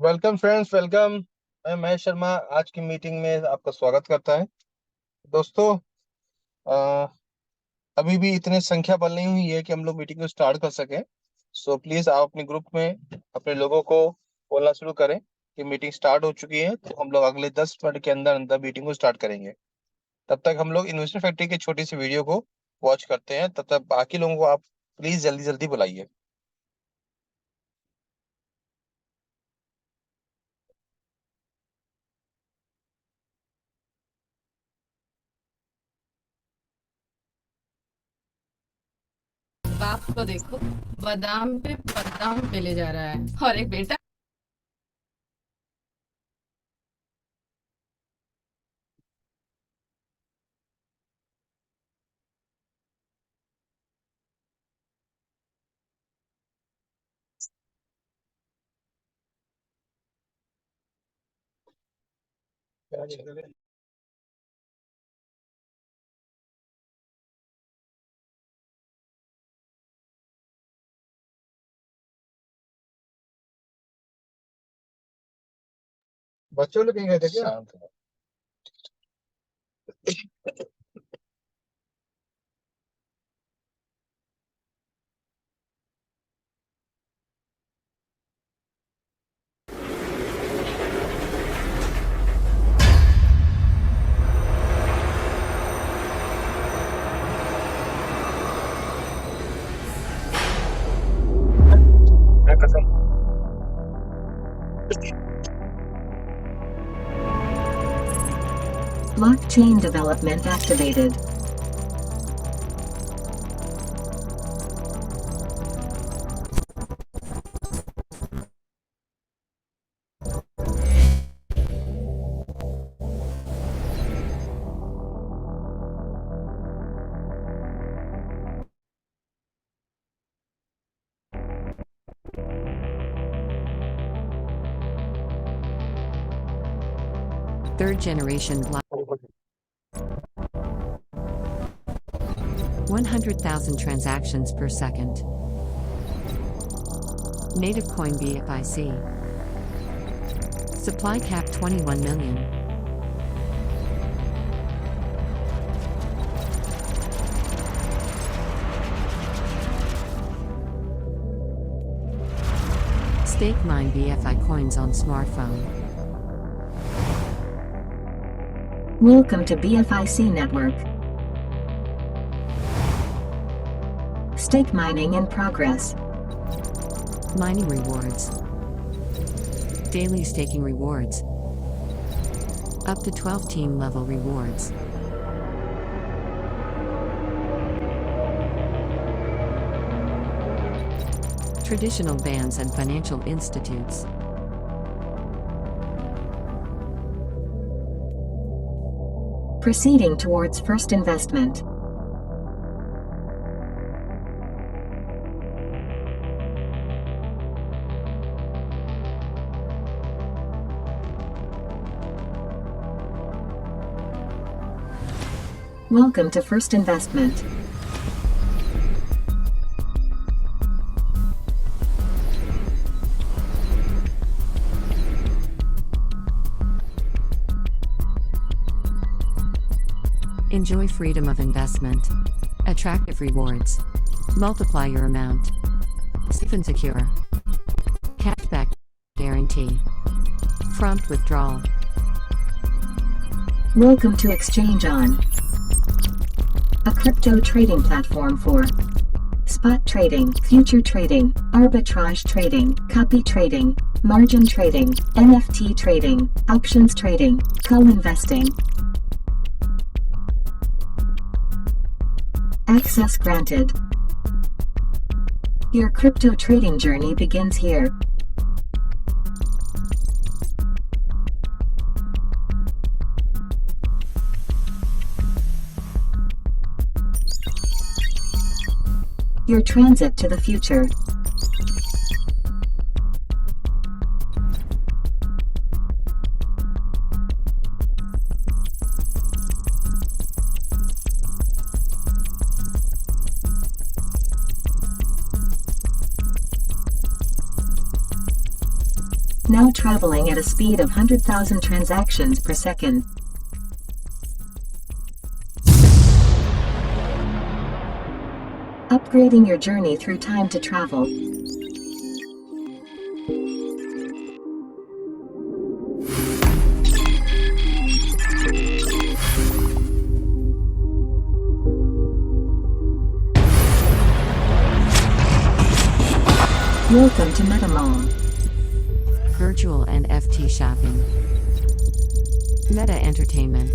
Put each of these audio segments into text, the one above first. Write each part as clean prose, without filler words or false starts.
Welcome friends, welcome. मैं महेश शर्मा आज की मीटिंग में आपका स्वागत करता है। दोस्तों, अ, अभी भी इतने संख्या बल नहीं हुई है कि हम लोग मीटिंग को स्टार्ट कर सकें। सो प्लीज आप अपने ग्रुप में अपने लोगों को बोलना शुरू करें कि मीटिंग स्टार्ट हो चुकी है। तो हम लोग अगले 10 मिनट के अंदर अंदर मीटिंग को स्टार्ट करेंगे। तब तक हम लोग इन्वेस्टर फैक्ट्री की छोटी सी वीडियो को वॉच करते हैं। तब तक बाकी लोगों को आप प्लीज जल्दी जल्दी बुलाइए। बाप को देखो, बादाम पे बादाम पेले जा रहा है और एक बेटा। बच्चों लोग कहीं गए थे क्या? शांत रहो। मैं कसम। Blockchain development activated. Third generation block 100,000 transactions per second. Native coin BFIC. Supply cap 21 million. Stake mine BFI coins on smartphone. Welcome to BFIC network. Stake mining in progress. Mining rewards. Daily staking rewards. Up to 12 team level rewards. Traditional banks and financial institutes. Proceeding towards first investment. Welcome to first investment. Enjoy freedom of investment. Attractive rewards. Multiply your amount. Safe and secure. Cashback guarantee. Prompt withdrawal. Welcome to Exchange On, a crypto trading platform for spot trading, future trading, arbitrage trading, copy trading, margin trading, NFT trading, options trading, co-investing. Access granted. Your crypto trading journey begins here. Your transit to the future. Now traveling at a speed of 100,000 transactions per second. Upgrading your journey through time to travel. Welcome to MetaMall. Virtual and FT shopping. Meta Entertainment.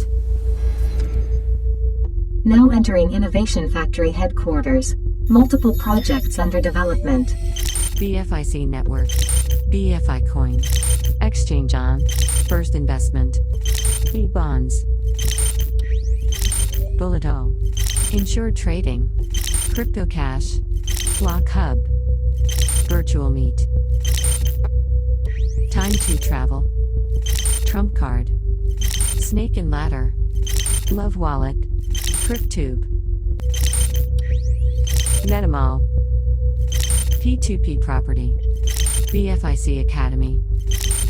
Now entering Innovation Factory headquarters. Multiple projects under development. BFIC Network. BFI Coin. Exchange on. First Investment. B Bonds. Bullet O. Insured Trading. Crypto Cash. Block Hub. Virtual Meet. Time to Travel. Trump Card. Snake and Ladder. Love Wallet. CrypTube. MetaMall. P2P Property. BFIC Academy.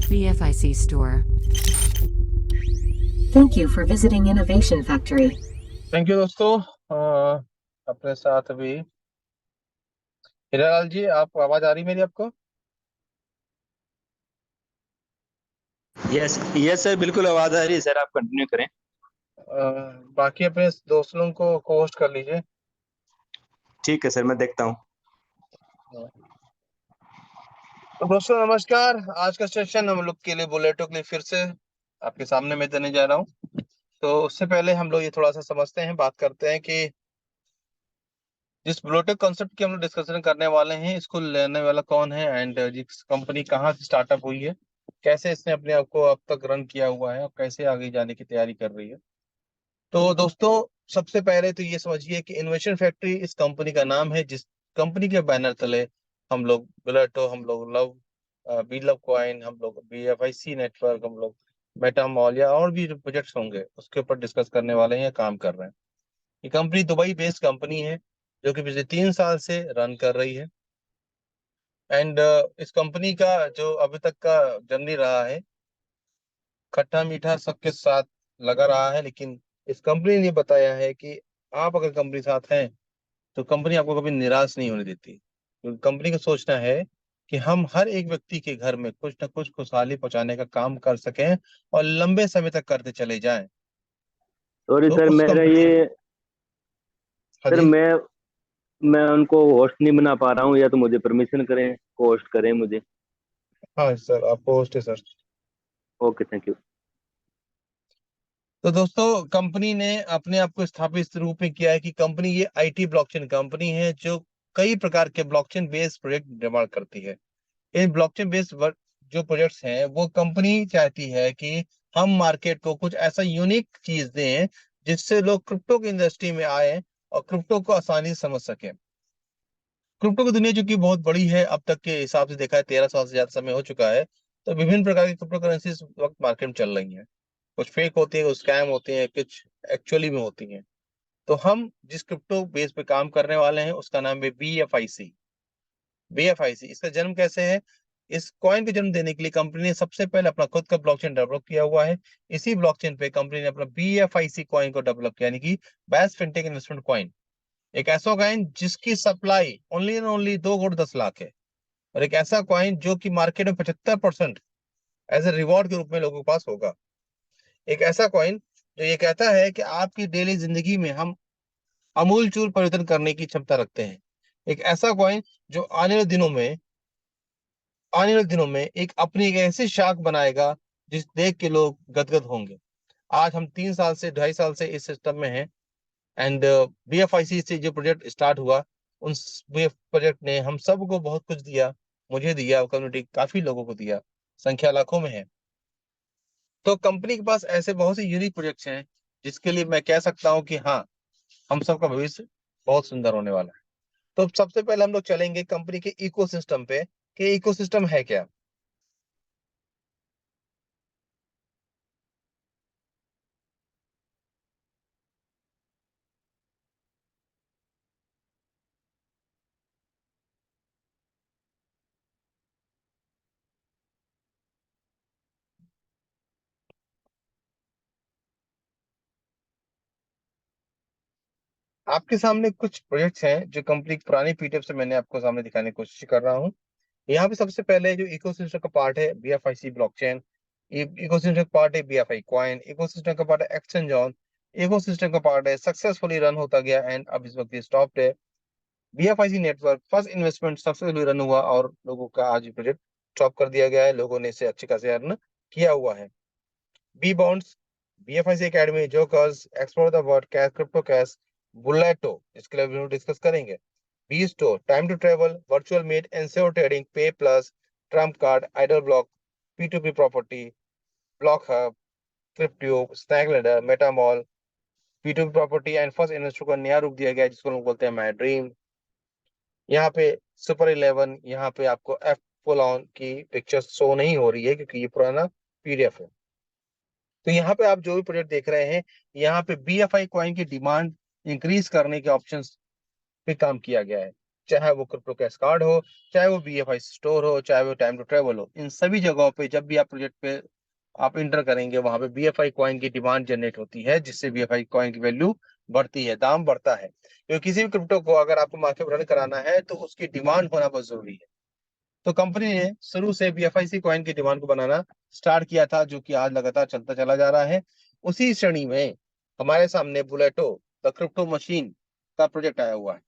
BFIC Store. Thank you for visiting Innovation Factory. Thank you दोस्तों। अपने साथ अभी हीरालाल जी, आप आवाज आ रही मेरी आपको? Yes yes sir, बिल्कुल आवाज आ रही है सर, आप कंटिन्यू करें। बाकी अपने दोस्तों को होस्ट कर लीजिए। ठीक है सर, मैं देखता हूँ। तो दोस्तों नमस्कार। आज का सेशन हम लोग के लिए बुलेटों के लिए फिर से आपके सामने मैं देने जा रहा हूँ। तो उससे पहले हम लोग ये थोड़ा सा समझते हैं, बात करते हैं कि जिस ब्लूटेक कॉन्सेप्ट की हम लोग डिस्कशन करने वाले हैं, इसको लेने वाला कौन है एंड जिस कंपनी कहाँ से स्टार्टअप हुई है, कैसे इसने अपने आप को अब तक रन किया हुआ है और कैसे आगे जाने की तैयारी कर रही है। तो दोस्तों सबसे पहले तो ये समझिए कि इनोवेशन फैक्ट्री इस कंपनी का नाम है, जिस कंपनी के बैनर तले हम लोग ब्लूटो, हम लोग लव बी लव कॉइन, हम लोग BFIC नेटवर्क, हम लोग मेटा मॉल या और भी जो प्रोजेक्ट्स होंगे उसके ऊपर डिस्कस करने वाले हैं या काम कर रहे हैं। ये कंपनी दुबई बेस्ड कंपनी है जो कि पिछले 3 साल से रन कर रही है एंड इस कंपनी का जो अभी तक का जर्नी रहा है, खट्टा मीठा सबके साथ लगा रहा है, लेकिन इस कंपनी ने बताया है कि आप अगर कंपनी साथ हैं तो कंपनी आपको कभी निराश नहीं होने देती, क्योंकि कंपनी का सोचना है कि हम हर एक व्यक्ति के घर में कुछ ना कुछ खुशहाली पहुंचाने का काम कर सकें और लंबे समय तक करते चले जाएं। सॉरी तो सर, उस मेरा कंपनी, ये हाँ सर जी, मैं उनको होस्ट नहीं बना पा रहा हूँ, या तो मुझे परमिशन करें, होस्ट करें मुझे। हाँ सर आपको होस्ट है सर। Okay, thank you. तो दोस्तों कंपनी ने अपने आप को स्थापित इस रूप में किया है कि कंपनी ये IT ब्लॉकचेन कंपनी है जो कई प्रकार के ब्लॉकचेन बेस्ड प्रोजेक्ट निर्माण करती है। इन ब्लॉकचेन बेस्ड जो प्रोजेक्ट्स हैं वो कंपनी चाहती है कि हम मार्केट को कुछ ऐसा यूनिक चीज दें जिससे लोग क्रिप्टो की इंडस्ट्री में आए और क्रिप्टो को आसानी से समझ सकें। क्रिप्टो की दुनिया जो कि बहुत बड़ी है, अब तक के हिसाब से देखा है 13 साल से ज्यादा समय हो चुका है, तो विभिन्न प्रकार की क्रिप्टो करेंसी इस वक्त मार्केट में चल रही हैं। कुछ फेक होती है, कुछ स्कैम होती है, कुछ एक्चुअली में होती हैं। तो हम जिस क्रिप्टो बेस पे काम करने वाले हैं उसका नाम है BFIC। BFIC इसका जन्म कैसे है? इस कॉइन को जन्म देने के लिए कंपनी ने सबसे पहले अपना खुद का ब्लॉकचेन डेवलप किया हुआ है। इसी ब्लॉकचेन पे कंपनी ने अपना BFIC कॉइन को डेवलप किया, यानी कि बेस्ट फिनटेक इन्वेस्टमेंट कॉइन। एक ऐसा कॉइन जिसकी supply only and only 2 crore 10 lakh है, और एक ऐसा कॉइन जो कि मार्केट में 75% एज ए रिवॉर्ड के रूप में लोगों के पास होगा। एक ऐसा कॉइन जो ये कहता है कि आपकी डेली जिंदगी में हम अमूलचूल परिवर्तन करने की क्षमता रखते हैं। एक ऐसा कॉइन जो आने वाले दिनों में एक अपनी एक ऐसी शाख बनाएगा जिस देख के लोग गदगद होंगे। आज हम 3 साल से 2.5 साल से इस सिस्टम में हैं एंड BFIC से जो प्रोजेक्ट स्टार्ट हुआ, उन प्रोजेक्ट ने हम सबको बहुत कुछ दिया, मुझे दिया, कम्युनिटी काफी लोगों को दिया, संख्या लाखों में है। तो कंपनी के पास ऐसे बहुत से यूनिक प्रोजेक्ट्स हैं जिसके लिए मैं कह सकता हूँ कि हाँ, हम सबका भविष्य बहुत सुंदर होने वाला है। तो सबसे पहले हम लोग चलेंगे कंपनी के इकोसिस्टम पे कि इकोसिस्टम है क्या। आपके सामने कुछ प्रोजेक्ट्स हैं जो कंप्लीट पुरानी पीडीएफ से मैंने आपको सामने दिखाने की कोशिश कर रहा हूँ। यहाँ पे सबसे पहले जो इकोसिस्टम का पार्ट है BFIC ब्लॉकचेन, इकोसिस्टम का पार्ट है BFI कॉइन, इकोसिस्टम का पार्ट है एक्सचेंज ऑन, इकोसिस्टम का पार्ट है सक्सेसफुली रन होता गया एंड अब इस वक्त ये स्टॉप्ड है। BFIC network first investment successfully run हुआ और लोगों का आज प्रोजेक्ट स्टॉप कर दिया गया है, लोगों ने इसे अच्छे खासे अर्न किया हुआ है। B bonds, BFIC academy, jokers, explore the world, cash, crypto cash, बुलेटो, इसके लिए भी डिस्कस करेंगे। B store, time to travel, virtual meet, एनसेओ trading, pay plus, trump card, idle block, P2P property, block hub, crypto, snake ladder, metamall, P2P property and first investor को नया रूप दिया गया है जिसको लोग बोलते हैं माई ड्रीम। यहाँ पे सुपर 11, यहाँ पे आपको एफ फुल ऑन की पिक्चर शो नहीं हो रही है क्योंकि ये पुराना पीडीएफ है। तो यहाँ पे आप जो भी प्रोजेक्ट देख रहे हैं, यहाँ पे BFI कॉइन की डिमांड इंक्रीज करने के ऑप्शंस पे काम किया गया है। चाहे वो क्रिप्टो कैश कार्ड हो, चाहे वो BFI स्टोर हो, चाहे वो टाइम टू ट्रेवल हो, इन सभी जगहों पे जब भी आप प्रोजेक्ट पे आप इंटर करेंगे वहां पे BFI कॉइन की डिमांड जनरेट होती है जिससे BFI कॉइन की वैल्यू बढ़ती है, दाम बढ़ता है। क्योंकि किसी भी क्रिप्टो को अगर आपको मार्केट रन कराना है तो उसकी डिमांड होना बहुत जरूरी है। तो कंपनी ने शुरू से BFIC कॉइन की डिमांड को बनाना स्टार्ट किया था जो कि आज लगातार चलता चला जा रहा है। उसी श्रेणी में हमारे सामने बुलेटो द क्रिप्टो मशीन का प्रोजेक्ट आया हुआ है।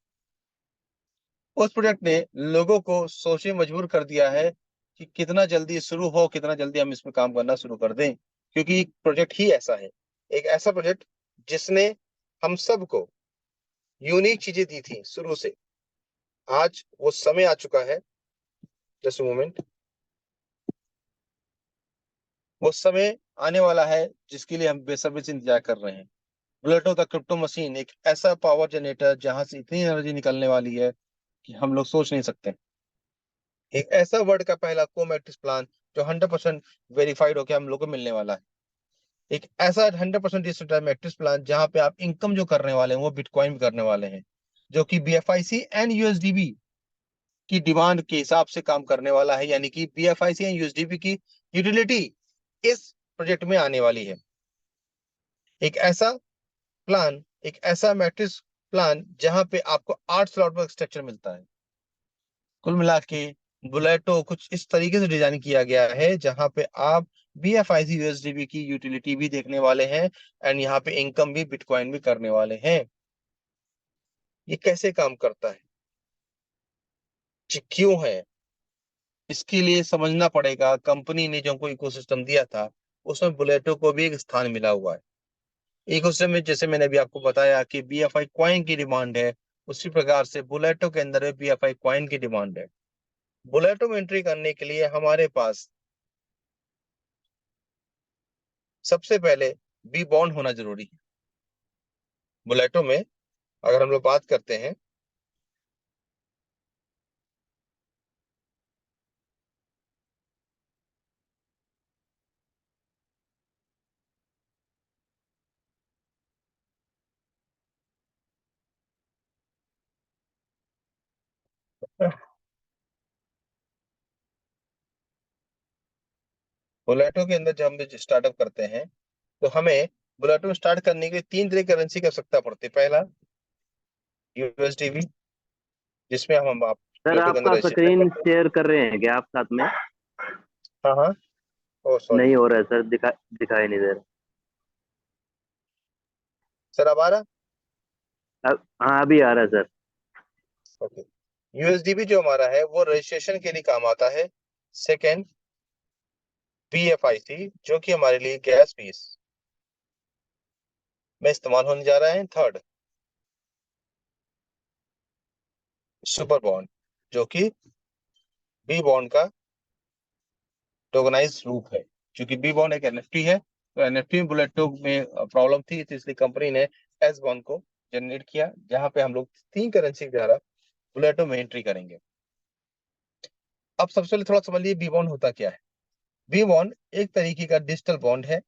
उस प्रोजेक्ट ने लोगों को सोचने मजबूर कर दिया है कि कितना जल्दी शुरू हो, कितना जल्दी हम इसमें काम करना शुरू कर दें, क्योंकि प्रोजेक्ट ही ऐसा है, एक ऐसा प्रोजेक्ट जिसने हम सबको यूनिक चीजें दी थी शुरू से। आज वो समय आ चुका है, जस्ट मोमेंट, वो समय आने वाला है जिसके लिए हम बेसब्री से इंतजार कर रहे हैं। बुलेटो द क्रिप्टो मशीन एक ऐसा पावर जनरेटर जहां से इतनी एनर्जी निकलने वाली है कि हम लोग सोच नहीं सकते। एक ऐसा वर्ल्ड का पहला को मैट्रिक्स प्लान जो 100% वेरीफाइड होकर हम लोग को मिलने वाला है। एक ऐसा 100% डिजिटल मैट्रिक्स प्लान जहां पे आप इनकम जो करने वाले हैं वो बिटकॉइन भी करने वाले हैं, जो कि BFIC एंड USDB की डिमांड के हिसाब से काम करने वाला है। यानी कि BFIC एंड USDB की यूटिलिटी इस प्रोजेक्ट में आने वाली है। एक ऐसा प्लान, एक ऐसा मैट्रिक्स प्लान जहां पे आपको 8 स्लॉट पर स्ट्रक्चर मिलता है। कुल मिला के बुलेटो कुछ इस तरीके से डिजाइन किया गया है जहां पे आप BFIC USDB की यूटिलिटी भी देखने वाले हैं एंड यहाँ पे इनकम भी बिटकॉइन भी करने वाले हैं। ये कैसे काम करता है, ये क्यों है, इसके लिए समझना पड़ेगा। कंपनी ने जो हमको इकोसिस्टम दिया था उसमें बुलेटो को भी एक स्थान मिला हुआ है। इकोसिस्टम में जैसे मैंने अभी आपको बताया कि BFI कॉइन की डिमांड है, उसी प्रकार से बुलेटो के अंदर भी BFI कॉइन की डिमांड है। बुलेटो में एंट्री करने के लिए हमारे पास सबसे पहले बी बॉन्ड होना जरूरी है। बुलेटो में अगर हम लोग बात करते हैं, बुलेटो के अंदर जब हम स्टार्टअप करते हैं तो हमें बुलेटो स्टार्ट करने के लिए 3 तरह की करेंसी की आवश्यकता पड़ती है। पहला USDB, जिसमें हम आप सर बुलेटो के अंदर आपका रजिस्ट्रेशन स्क्रीन करते हैं। शेयर कर रहे हैं क्या आप साथ में? हाँ हाँ, ओ सॉरी नहीं हो रहा है सर, दिखाई नहीं दे रहा। सर, अब आ रहा? अब हाँ, अभी आ रहा है सर। ओके। USDB जो हमारा है वो रजिस्ट्रेशन के लिए काम आता है। सेकेंड, BFIC जो कि हमारे लिए गैस फीस में इस्तेमाल होने जा रहा है। थर्ड, सुपर बॉन्ड जो कि बी बॉन्ड का टोकनाइज रूप है। क्योंकि बी बॉन्ड एक NFT है, तो NFT में बुलेटो में प्रॉब्लम थी, तो इसलिए कंपनी ने एस बॉन्ड को जनरेट किया, जहां पे हम लोग 3 करेंसी के द्वारा बुलेटो में एंट्री करेंगे। अब सबसे पहले थोड़ा समझ लीजिए बी बॉन्ड होता क्या है। बी बॉन्ड एक तरीके का डिजिटल बॉन्ड है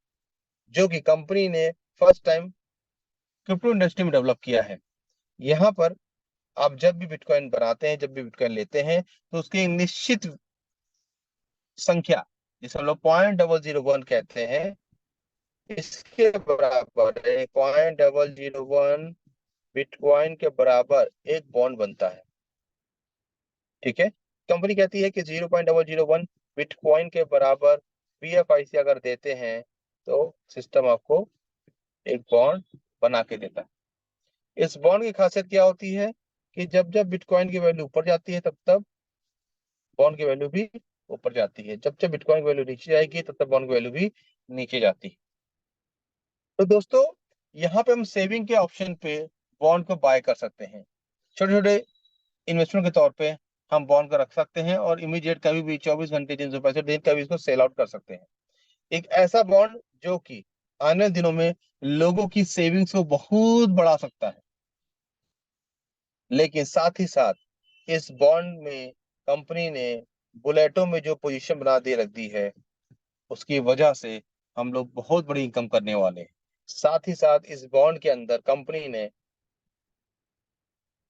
जो कि कंपनी ने फर्स्ट टाइम क्रिप्टो इंडस्ट्री में डेवलप किया है। यहाँ पर आप जब भी बिटकॉइन बनाते हैं, जब भी बिटकॉइन लेते हैं, तो उसकी एक निश्चित संख्या, जिसे हम लोग 0.001 कहते हैं, इसके बराबर है 0.001 बिटकॉइन के बराबर एक बॉन्ड बनता है। ठीक है, कंपनी कहती है कि 0.001 बिटकॉइन के बराबर BFIC अगर देते हैं तो सिस्टम आपको एक बॉन्ड बना के देता है। इस बॉन्ड की खासियत क्या होती है कि जब जब बिटकॉइन की वैल्यू ऊपर जाती है तब तब बॉन्ड की वैल्यू भी ऊपर जाती है, जब जब बिटकॉइन की वैल्यू नीचे जाएगी तब तब बॉन्ड की वैल्यू भी नीचे जाती है। तो दोस्तों, यहाँ पे हम सेविंग के ऑप्शन पे बॉन्ड को बाय कर सकते हैं। छोटे छोटे इन्वेस्टमेंट के तौर पे हम बॉन्ड को रख सकते हैं और इमीडिएट कभी भी 24 घंटे 365 दिन कभी इसको सेल आउट कर सकते हैं। एक ऐसा बॉन्ड जो कि आने वाले दिनों में लोगों की सेविंग्स को बहुत बढ़ा सकता है, लेकिन साथ ही साथ इस बॉन्ड में कंपनी ने बुलेटों में जो पोजीशन बना दे रख दी है, उसकी वजह से हम लोग बहुत बड़ी इनकम करने वाले हैं। साथ ही साथ इस बॉन्ड के अंदर कंपनी ने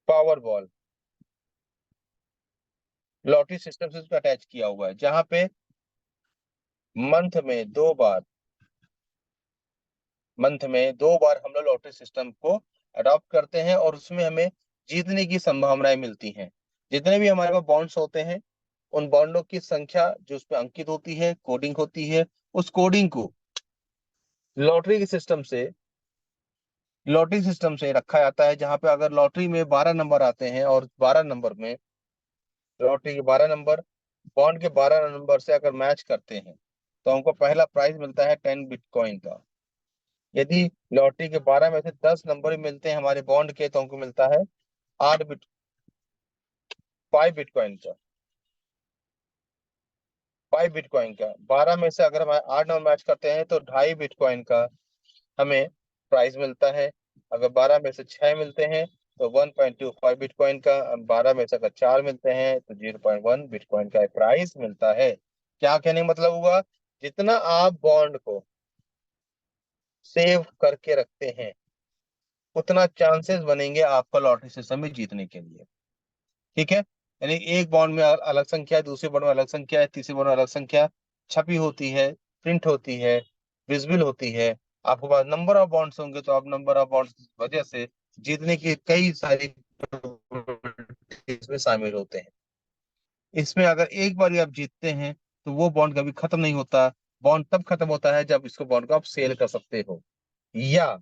पावर बॉल लॉटरी सिस्टम से अटैच किया हुआ है, जहां पे मंथ में दो बार हम लोग लॉटरी सिस्टम को अडॉप्ट करते हैं और उसमें हमें जीतने की संभावनाएं मिलती हैं। जितने भी हमारे पास बॉन्ड्स होते हैं, उन बॉन्डों की संख्या जो उस पर अंकित होती है, कोडिंग होती है, उस कोडिंग को लॉटरी के सिस्टम से रखा जाता है, जहां पे अगर लॉटरी में 12 नंबर आते हैं और 12 नंबर में लॉटरी के 12 नंबर बॉन्ड के 12 नंबर से अगर मैच करते हैं तो हमको पहला प्राइज मिलता है 10 बिटकॉइन का। यदि लॉटरी के 12 में से 10 नंबर ही मिलते हैं हमारे बॉन्ड के तो हमको मिलता है 8 बिट 5 बिटकॉइन का। 5 बिटकॉइन का 12 में से अगर हम 8 नंबर मैच करते हैं तो 2.5 बिटकॉइन का हमें प्राइस मिलता है। अगर 12 में से 6 मिलते हैं तो 1.25 बिटकॉइन का, 12 में से अगर 4 मिलते हैं तो 0.1 बिटकॉइन का प्राइस मिलता है। क्या कहने का मतलब हुआ, जितना आप बॉन्ड को सेव करके रखते हैं उतना चांसेस बनेंगे आपका लॉटरी सिस्टम में जीतने के लिए। ठीक है, यानी एक बॉन्ड में अलग संख्या है, दूसरे बॉन्ड में अलग संख्या है, तीसरे बॉन्ड में अलग संख्या छपी होती है, प्रिंट होती है, विजिबल होती है। आपके पास नंबर ऑफ बॉन्ड्स होंगे तो आप नंबर ऑफ बॉन्ड्स की वजह से जीतने की कई सारी इसमें शामिल होते हैं। इसमें अगर एक बार आप जीतते हैं तो वो बॉन्ड कभी खत्म नहीं होता। बॉन्ड तब खत्म होता है जब इसको बॉन्ड को आप सेल कर सकते हो, या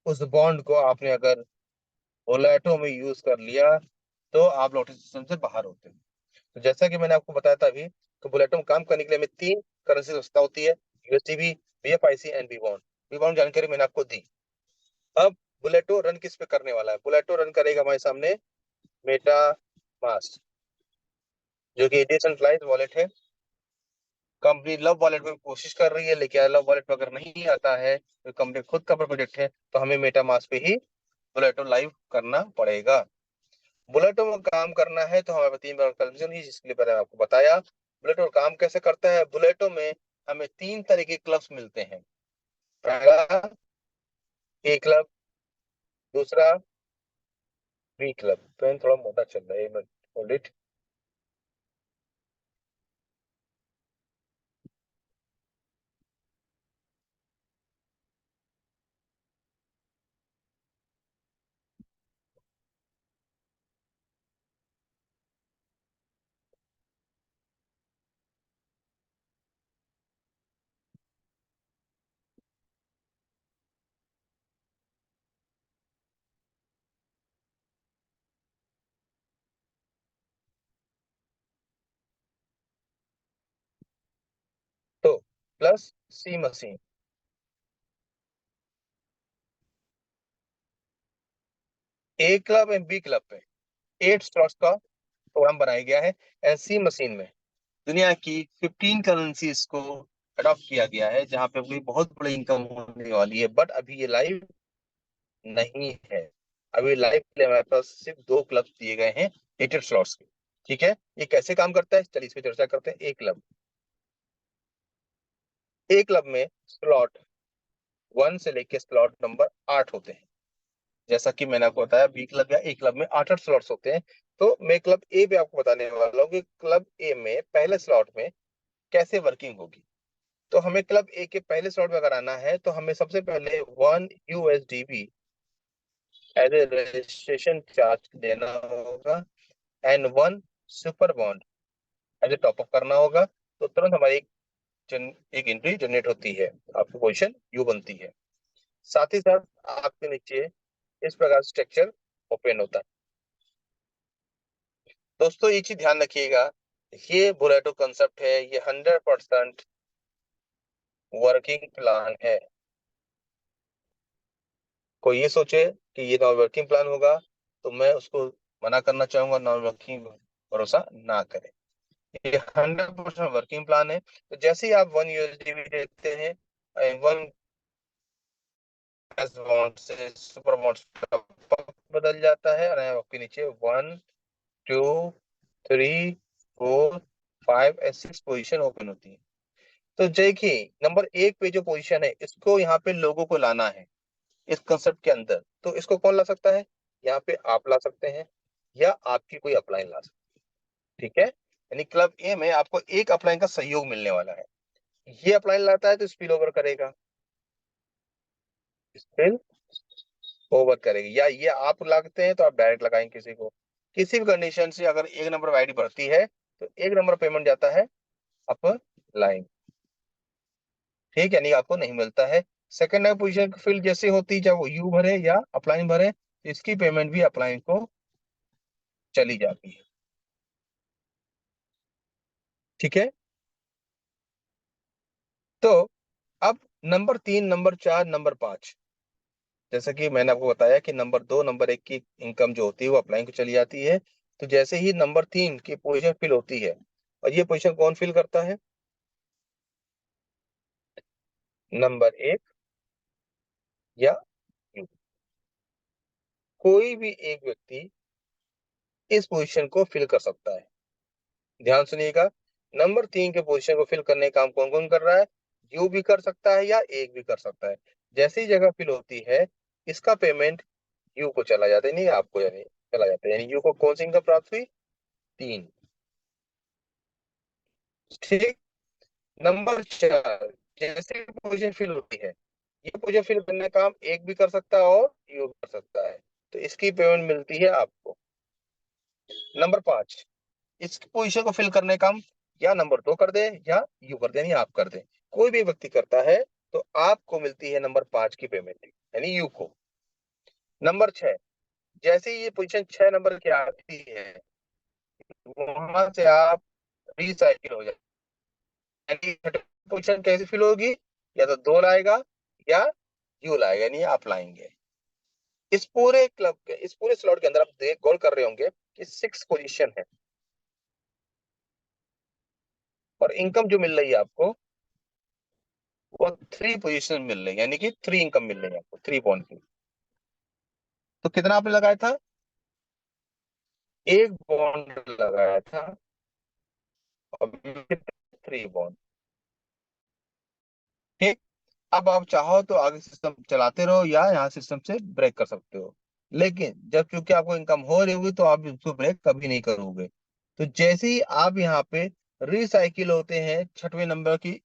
उस बॉन्ड को आपने अगर बुलेटो में यूज कर लिया तो आप लॉटरी सिस्टम से बाहर होते हैं। तो जैसा कि मैंने आपको बताया था अभी, तो बुलेटो में काम करने के लिए हमें 3 करेंसी व्यवस्था होती है, USDB, BFIC and B bond. B bond जानकारी मैंने आपको दी। अब बुलेटो रन किस पे करने वाला है? बुलेटो रन करेगा हमारे सामने मेटा मास्क, जो कि डिसेंट्रलाइज्ड वॉलेट है। कंपनी लव वॉलेट में कोशिश कर रही है, लेकिन लव वॉलेट पर अगर नहीं आता है तो कंपनी खुद का प्रोजेक्ट है, तो हमें मेटा मास्क पे ही बुलेटो लाइव करना पड़ेगा। बुलेटो में काम करना है तो हमारे 3 बार कंफ्यूजन ही, जिसके लिए मैंने आपको बताया। बुलेटो काम कैसे करता है? बुलेटो में हमें 3 तरह के क्लब्स मिलते हैं। पहला ए क्लब, दूसरा बी क्लब। पेन थोड़ा मोटा चल रहा है, मैं होल्ड इट। तो plus C machine, A club and B club पे 8 स्लॉट्स का प्रोग्राम बनाया गया है। एंड सी मशीन में दुनिया की 15 करेंसीज को अडॉप्ट किया गया है, जहां पे कोई बहुत बड़ी इनकम होने वाली है। बट अभी ये लाइव नहीं है। अभी लाइव के लिए हमारे पास सिर्फ 2 क्लब दिए गए हैं 8 स्लॉट्स के। ठीक है, ये कैसे काम करता है चलिए इस पे चर्चा करते हैं। ए क्लब में स्लॉट 1 से लेके स्लॉट नंबर 8 होते हैं। जैसा कि मैंने आपको बताया, बी क्लब या ए क्लब में 8 स्लॉट्स होते हैं। तो मैं क्लब ए पे आपको बताने वाला हूँ कि क्लब ए में पहले स्लॉट में कैसे वर्किंग होगी। तो हमें क्लब ए के पहले स्लॉट में अगर आना है तो हमें सबसे पहले 1 USDB as a registration charge देना होगा, and 1 super bond as a top up करना होगा। तो तुरंत हमारी एक एंट्री जनरेट होती है, आपकी पोजीशन यू बनती है। साथ ही साथ आपके नीचे इस प्रकार स्ट्रक्चर ओपन होता है। दोस्तों ये चीज ध्यान रखिएगा, ये बुलेटो कंसेप्ट है, ये 100% वर्किंग प्लान है। कोई ये सोचे कि ये नॉन वर्किंग प्लान होगा तो मैं उसको मना करना चाहूंगा, नॉन वर्किंग भरोसा ना करें। ये 100% वर्किंग प्लान है। तो जैसे ही आप 1 USD देते हैं, 1 बॉन्ड से सुपर बॉन्ड बदल जाता है, और आपके नीचे 1 2 3 4 5 और 6 पोजीशन ओपन होती है। तो देखिए नंबर 1 पे जो पोजीशन है, इसको यहाँ पे लोगों को लाना है इस कंसेप्ट के अंदर। तो इसको कौन ला सकता है? यहाँ पे आप ला सकते हैं, या आपकी कोई अपलाइन ला सकते हैं। ठीक है, यानी क्लब ए में आपको एक अपलाइन का सहयोग मिलने वाला है। ये अपलाइन लाता है तो स्पिल ओवर करेगा, स्पिल ओवर करेगी, या ये आप लगाते हैं तो आप डायरेक्ट लगाएंगे किसी को। किसी भी कंडीशन से अगर एक नंबर आईडी बढ़ती है तो एक नंबर पेमेंट जाता है अप लाइन। ठीक है, यानी आपको नहीं मिलता है। सेकंड नंबर पोजीशन फील्ड जैसे होती है, जब वो यू भरे या अपलाइन भरे तो इसकी पेमेंट भी अपलाइन को चली जाती है। ठीक है, तो अब नंबर 3, नंबर 4, नंबर 5, जैसा कि मैंने आपको बताया कि नंबर 2, नंबर 1 की इनकम जो होती है वो अपलाइन को चली जाती है। तो जैसे ही नंबर 3 की पोजीशन फिल होती है, और ये पोजीशन कौन फिल करता है? नंबर 1 या यू, कोई भी एक व्यक्ति इस पोजीशन को फिल कर सकता है। ध्यान सुनिएगा, नंबर 3 के पोजीशन को फिल करने का काम कौन कौन कर रहा है? यू भी कर सकता है या एक भी कर सकता है। जैसे ही जगह फिल होती है, इसका पेमेंट यू को चला जाता है, नहीं आपको, यानी चला जाता है। यानी यू को कौन सी इनकम प्राप्त हुई? 3। ठीक। नंबर 4, जैसे पोजीशन फिल होती है, ये पोजीशन फिल करने का काम एक भी कर सकता है और यू भी कर सकता है, तो इसकी पेमेंट मिलती है आपको। नंबर 5, इस पोजीशन को फिल करने का काम या नंबर 2 कर दे या यू कर दे, यानी आप कर दे, कोई भी व्यक्ति करता है तो आपको मिलती है नंबर 5 की पेमेंट, यानी यू को। नंबर 6, जैसे ही ये पोजीशन 6 नंबर की आती है, वहां से आप रिसाइकिल हो जाए, यानी पोजीशन कैसे फिल होगी? या तो 2 लाएगा या यू लाएगा, यानी आप लाएंगे। इस पूरे क्लब के, इस पूरे स्लॉट के अंदर आप देख गौर कर रहे होंगे कि 6 पोजीशन है, और इनकम जो मिल रही है आपको वो 3 पोजीशन मिल रही है, यानी कि 3 इनकम मिल रही है आपको, 3 बॉन्ड की। तो कितना आपने लगाया था? एक बॉन्ड लगाया था, और 3 बॉन्ड। ठीक। अब आप चाहो तो आगे सिस्टम चलाते रहो, या यहाँ सिस्टम से ब्रेक कर सकते हो, लेकिन जब चूंकि आपको इनकम हो रही होगी तो आप उसको ब्रेक कभी नहीं करोगे। तो जैसे ही आप यहाँ पे रिसाइकिल होते हैं 6वें नंबर की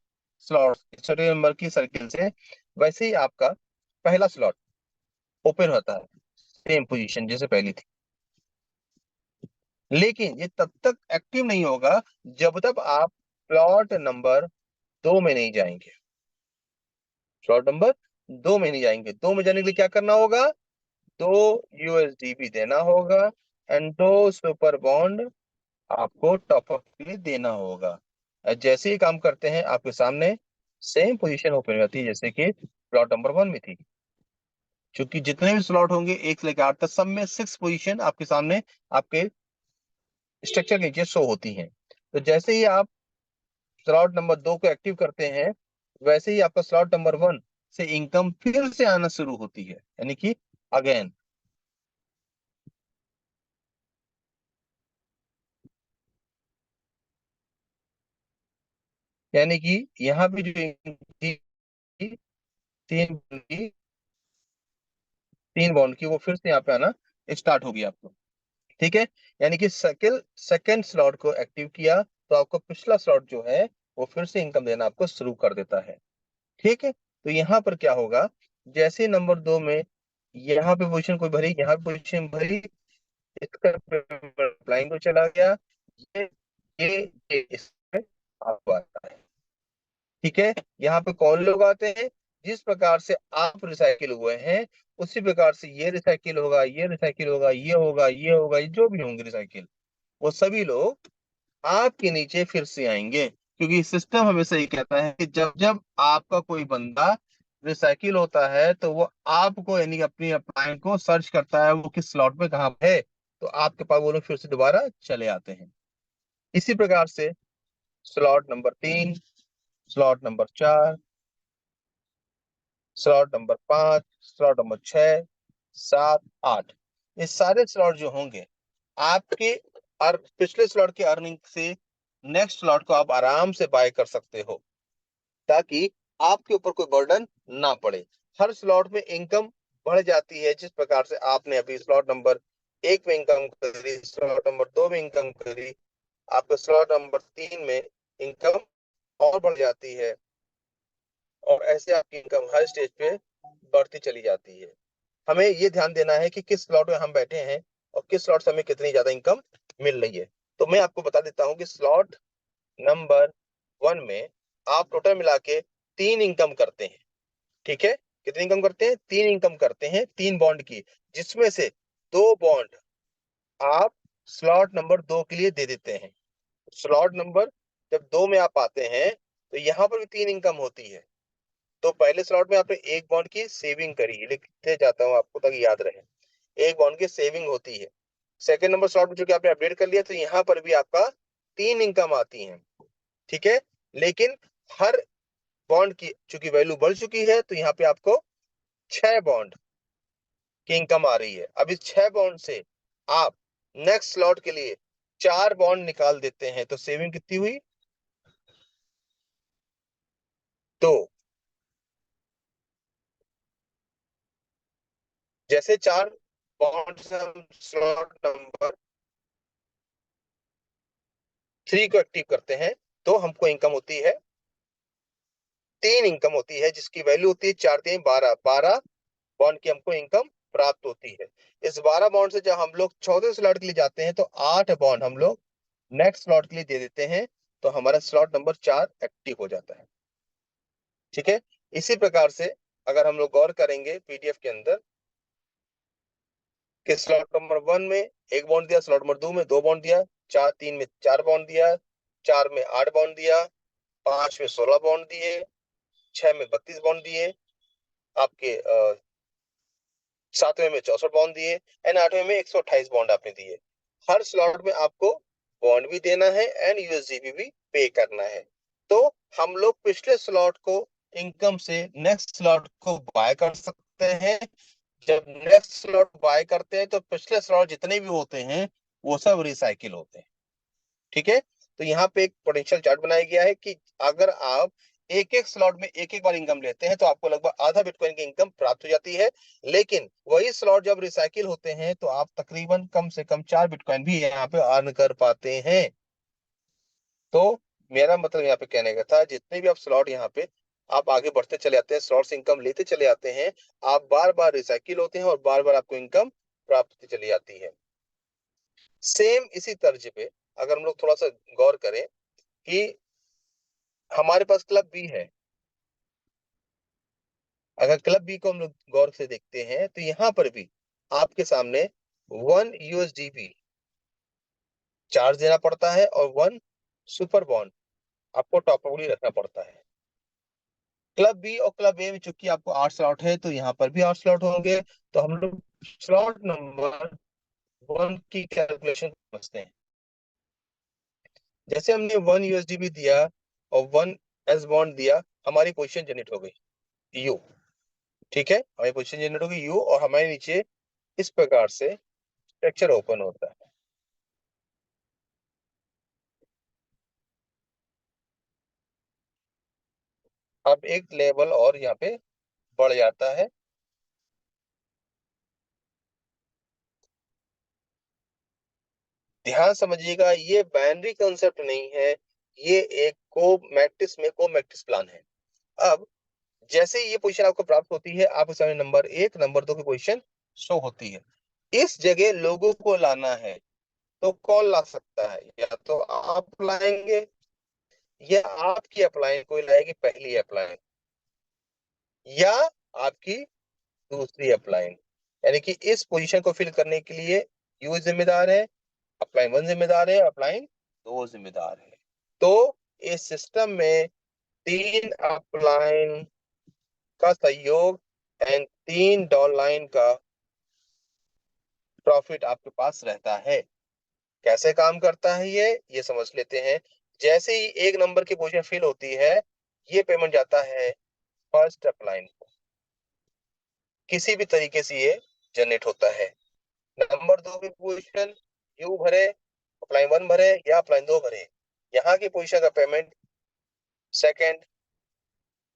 स्लॉट, 6वें नंबर की सर्किल से, वैसे ही आपका पहला स्लॉट ओपन होता है, सेम पोजीशन जैसे पहली थी। लेकिन ये तब तक एक्टिव नहीं होगा जब तक आप प्लॉट नंबर 2 में नहीं जाएंगे। स्लॉट नंबर 2 में नहीं जाएंगे। 2 में जाने के लिए क्या करना होगा? 2 USDP देना होगा, एंड 2 सुपर बॉन्ड आपको टॉपअप के लिए देना होगा। जैसे ही काम करते हैं, आपके सामने सेम पोजीशन ओपन हो जाती है जैसे कि प्लॉट नंबर 1 में थी। क्योंकि जितने भी स्लॉट होंगे 1 से लेकर 8 तक, सब में 6 पोजीशन आपके सामने आपके स्ट्रक्चर के नीचे शो होती हैं। तो जैसे ही आप स्लॉट नंबर 2 को एक्टिव करते हैं, वैसे ही आपका स्लॉट नंबर 1 से इनकम फिर से आना शुरू होती है, यानी कि अगेन। यानी कि यहाँ पे जो तीन की 3 बॉन्ड की वो फिर से यहाँ पे आना स्टार्ट होगी आपको। ठीक है, यानी कि सेकंड स्लॉट को एक्टिव किया तो आपको पिछला स्लॉट जो है वो फिर से इनकम देना आपको शुरू कर देता है। ठीक है, तो यहाँ पर क्या होगा? जैसे नंबर 2 में यहाँ पे पोजीशन कोई भरी, यहाँ पे पोजीशन भरी, इसका अप्लाइंग को चला गया, ये ये इसमें आपको आता है। ठीक है, यहाँ पे कौन लोग आते हैं? जिस प्रकार से आप रिसाइकिल हुए हैं उसी प्रकार से ये रिसाइकिल होगा, ये रिसाइकिल होगा, ये होगा, ये होगा, ये जो भी होंगे रिसाइकिल, वो सभी लोग आपके नीचे फिर से आएंगे। क्योंकि सिस्टम हमेशा ये कहता है कि जब जब आपका कोई बंदा रिसाइकिल होता है तो वो आपको यानी कि अपनी अपलाइन को सर्च करता है वो किस स्लॉट में कहाँ पे है, तो आपके पास वो लोग फिर से दोबारा चले आते हैं। इसी प्रकार से slot number 3, slot number 4, slot number 5, slot number 6, 7, 8, ये सारे स्लॉट जो होंगे आपके और पिछले स्लॉट की अर्निंग से नेक्स्ट स्लॉट को आप आराम से बाय कर सकते हो, ताकि आपके ऊपर कोई बर्डन ना पड़े। हर स्लॉट में इनकम बढ़ जाती है। जिस प्रकार से आपने अभी स्लॉट नंबर 1 में इनकम करी, स्लॉट नंबर 2 में इनकम करी, आपके स्लॉट नंबर 3 में इनकम और बढ़ जाती है, और ऐसे आपकी इनकम हर स्टेज पे बढ़ती चली जाती है। हमें ये ध्यान देना है कि किस स्लॉट में हम बैठे हैं और किस स्लॉट से हमें कितनी ज्यादा इनकम मिल रही है। तो मैं आपको बता देता हूं कि स्लॉट नंबर 1 में आप टोटल मिला के 3 इनकम करते हैं। ठीक है, कितनी इनकम करते हैं? 3 इनकम करते हैं, 3 बॉन्ड की, जिसमें से 2 बॉन्ड आप स्लॉट नंबर 2 के लिए दे देते हैं। स्लॉट नंबर जब 2 में आप आते हैं तो यहाँ पर भी 3 इनकम होती है। तो पहले स्लॉट में आपने एक बॉन्ड की सेविंग करी, लिखते जाता हूं आपको ताकि याद रहे, एक बॉन्ड की सेविंग होती है। सेकंड नंबर स्लॉट में जो कि आपने अपडेट कर लिया, तो यहाँ पर भी आपका 3 इनकम आती है। ठीक है, लेकिन हर बॉन्ड की चूंकि वैल्यू बढ़ चुकी है तो यहाँ पे आपको 6 बॉन्ड की इनकम आ रही है। अब इस 6 बॉन्ड से आप नेक्स्ट स्लॉट के लिए 4 बॉन्ड निकाल देते हैं, तो सेविंग कितनी हुई? 2। जैसे 4 बॉन्ड से हम स्लॉट नंबर 3 को एक्टिव करते हैं तो हमको इनकम होती है 3 इनकम होती है, जिसकी वैल्यू होती है 4 3 12, 12 बॉन्ड की हमको इनकम प्राप्त होती है। इस 12 बॉन्ड से जब हम लोग चौथे स्लॉट के लिए जाते हैं तो 8 बॉन्ड हम लोग नेक्स्ट स्लॉट के लिए दे देते हैं, तो हमारा स्लॉट नंबर 4 एक्टिव हो जाता है। ठीक है, इसी प्रकार से अगर हम लोग गौर करेंगे पीडीएफ के अंदर कि स्लॉट नंबर 1 में एक बॉन्ड दिया, स्लॉट नंबर 2 में 2 बॉन्ड दिया, 4 3 में 4 बॉन्ड दिया, 4 में 8 बॉन्ड दिया, 5 में 16 बॉन्ड दिए, 6 में 32 बॉन्ड दिए, आपके 7वें में 64 बॉन्ड दिए, एंड 8वें में 128 बॉन्ड आपने दिए। हर स्लॉट में आपको बॉन्ड भी देना है एंड यूएसडीपी भी पे करना है। तो हम लोग पिछले स्लॉट को इनकम से नेक्स्ट स्लॉट को बाय कर सकते हैं। जब नेक्स्ट स्लॉट बाय करते हैं तो पिछले स्लॉट जितने भी होते हैं वो सब रिसाइकिल होते हैं। ठीक है, तो यहाँ पे एक पोटेंशियल चार्ट बनाया गया है कि अगर आप एक एक स्लॉट में एक एक बार इनकम लेते हैं तो आपको लगभग आधा बिटकॉइन की इनकम प्राप्त हो जाती है। लेकिन वही स्लॉट जब रिसाइकिल होते हैं तो आप तकरीबन कम से कम 4 बिटकॉइन भी यहाँ पे अर्न कर पाते हैं। तो मेरा मतलब यहाँ पे कहने का था, जितने भी आप स्लॉट यहाँ पे आप आगे बढ़ते चले जाते हैं, स्लॉट से इनकम लेते चले जाते हैं, आप बार बार रिसाइकिल होते हैं और बार बार आपको इनकम प्राप्त होती चली जाती है। सेम इसी तर्ज पे अगर हम लोग थोड़ा सा गौर करें कि हमारे पास क्लब बी है, अगर क्लब बी को हम लोग गौर से देखते हैं तो यहाँ पर भी आपके सामने 1 यूएसडीपी चार्ज देना पड़ता है और 1 सुपर बॉन्ड आपको टॉप अप रखना पड़ता है। क्लब बी और क्लब ए में चूंकि आपको 8 स्लॉट है तो यहाँ पर भी 8 स्लॉट होंगे। तो हम लोग स्लॉट नंबर 1 की कैलकुलेशन समझते हैं। जैसे हमने 1 यूएसडीपी दिया और 1 एस बॉन्ड दिया, हमारी पोजीशन जनरेट हो गई यू। ठीक है, हमारी पोजीशन जनरेट हो गई यू और हमारे नीचे इस प्रकार से स्ट्रक्चर ओपन होता है। अब एक लेवल और यहाँ पे बढ़ जाता है। ध्यान समझिएगा, ये बाइनरी कंसेप्ट नहीं है, ये एक को मैट्रिक्स में को मैट्रिक्स प्लान है। अब जैसे ही ये पोजीशन आपको प्राप्त होती है, आपके सामने नंबर 1, नंबर 2 की पोजीशन शो होती है। इस जगह लोगों को लाना है तो कौन ला सकता है? या तो आप लाएंगे, या आपकी अपलाइन कोई लाएगी पहली अपलाइन, या आपकी दूसरी अपलाइन। यानी कि इस पोजीशन को फिल करने के लिए यू जिम्मेदार है, अपलाइन 1 जिम्मेदार है, अपलाइन 2 जिम्मेदार है। तो इस सिस्टम में 3 अपलाइन का सहयोग एंड 3 डाउनलाइन का प्रॉफिट आपके पास रहता है। कैसे काम करता है ये समझ लेते हैं। जैसे ही एक नंबर की पोजीशन फिल होती है, ये पेमेंट जाता है फर्स्ट अपलाइन को। किसी भी तरीके से ये जनरेट होता है। नंबर 2 की पोजीशन यू भरे, अपलाइन 1 भरे या अपलाइन 2 भरे, यहाँ की पोजीशन का पेमेंट सेकंड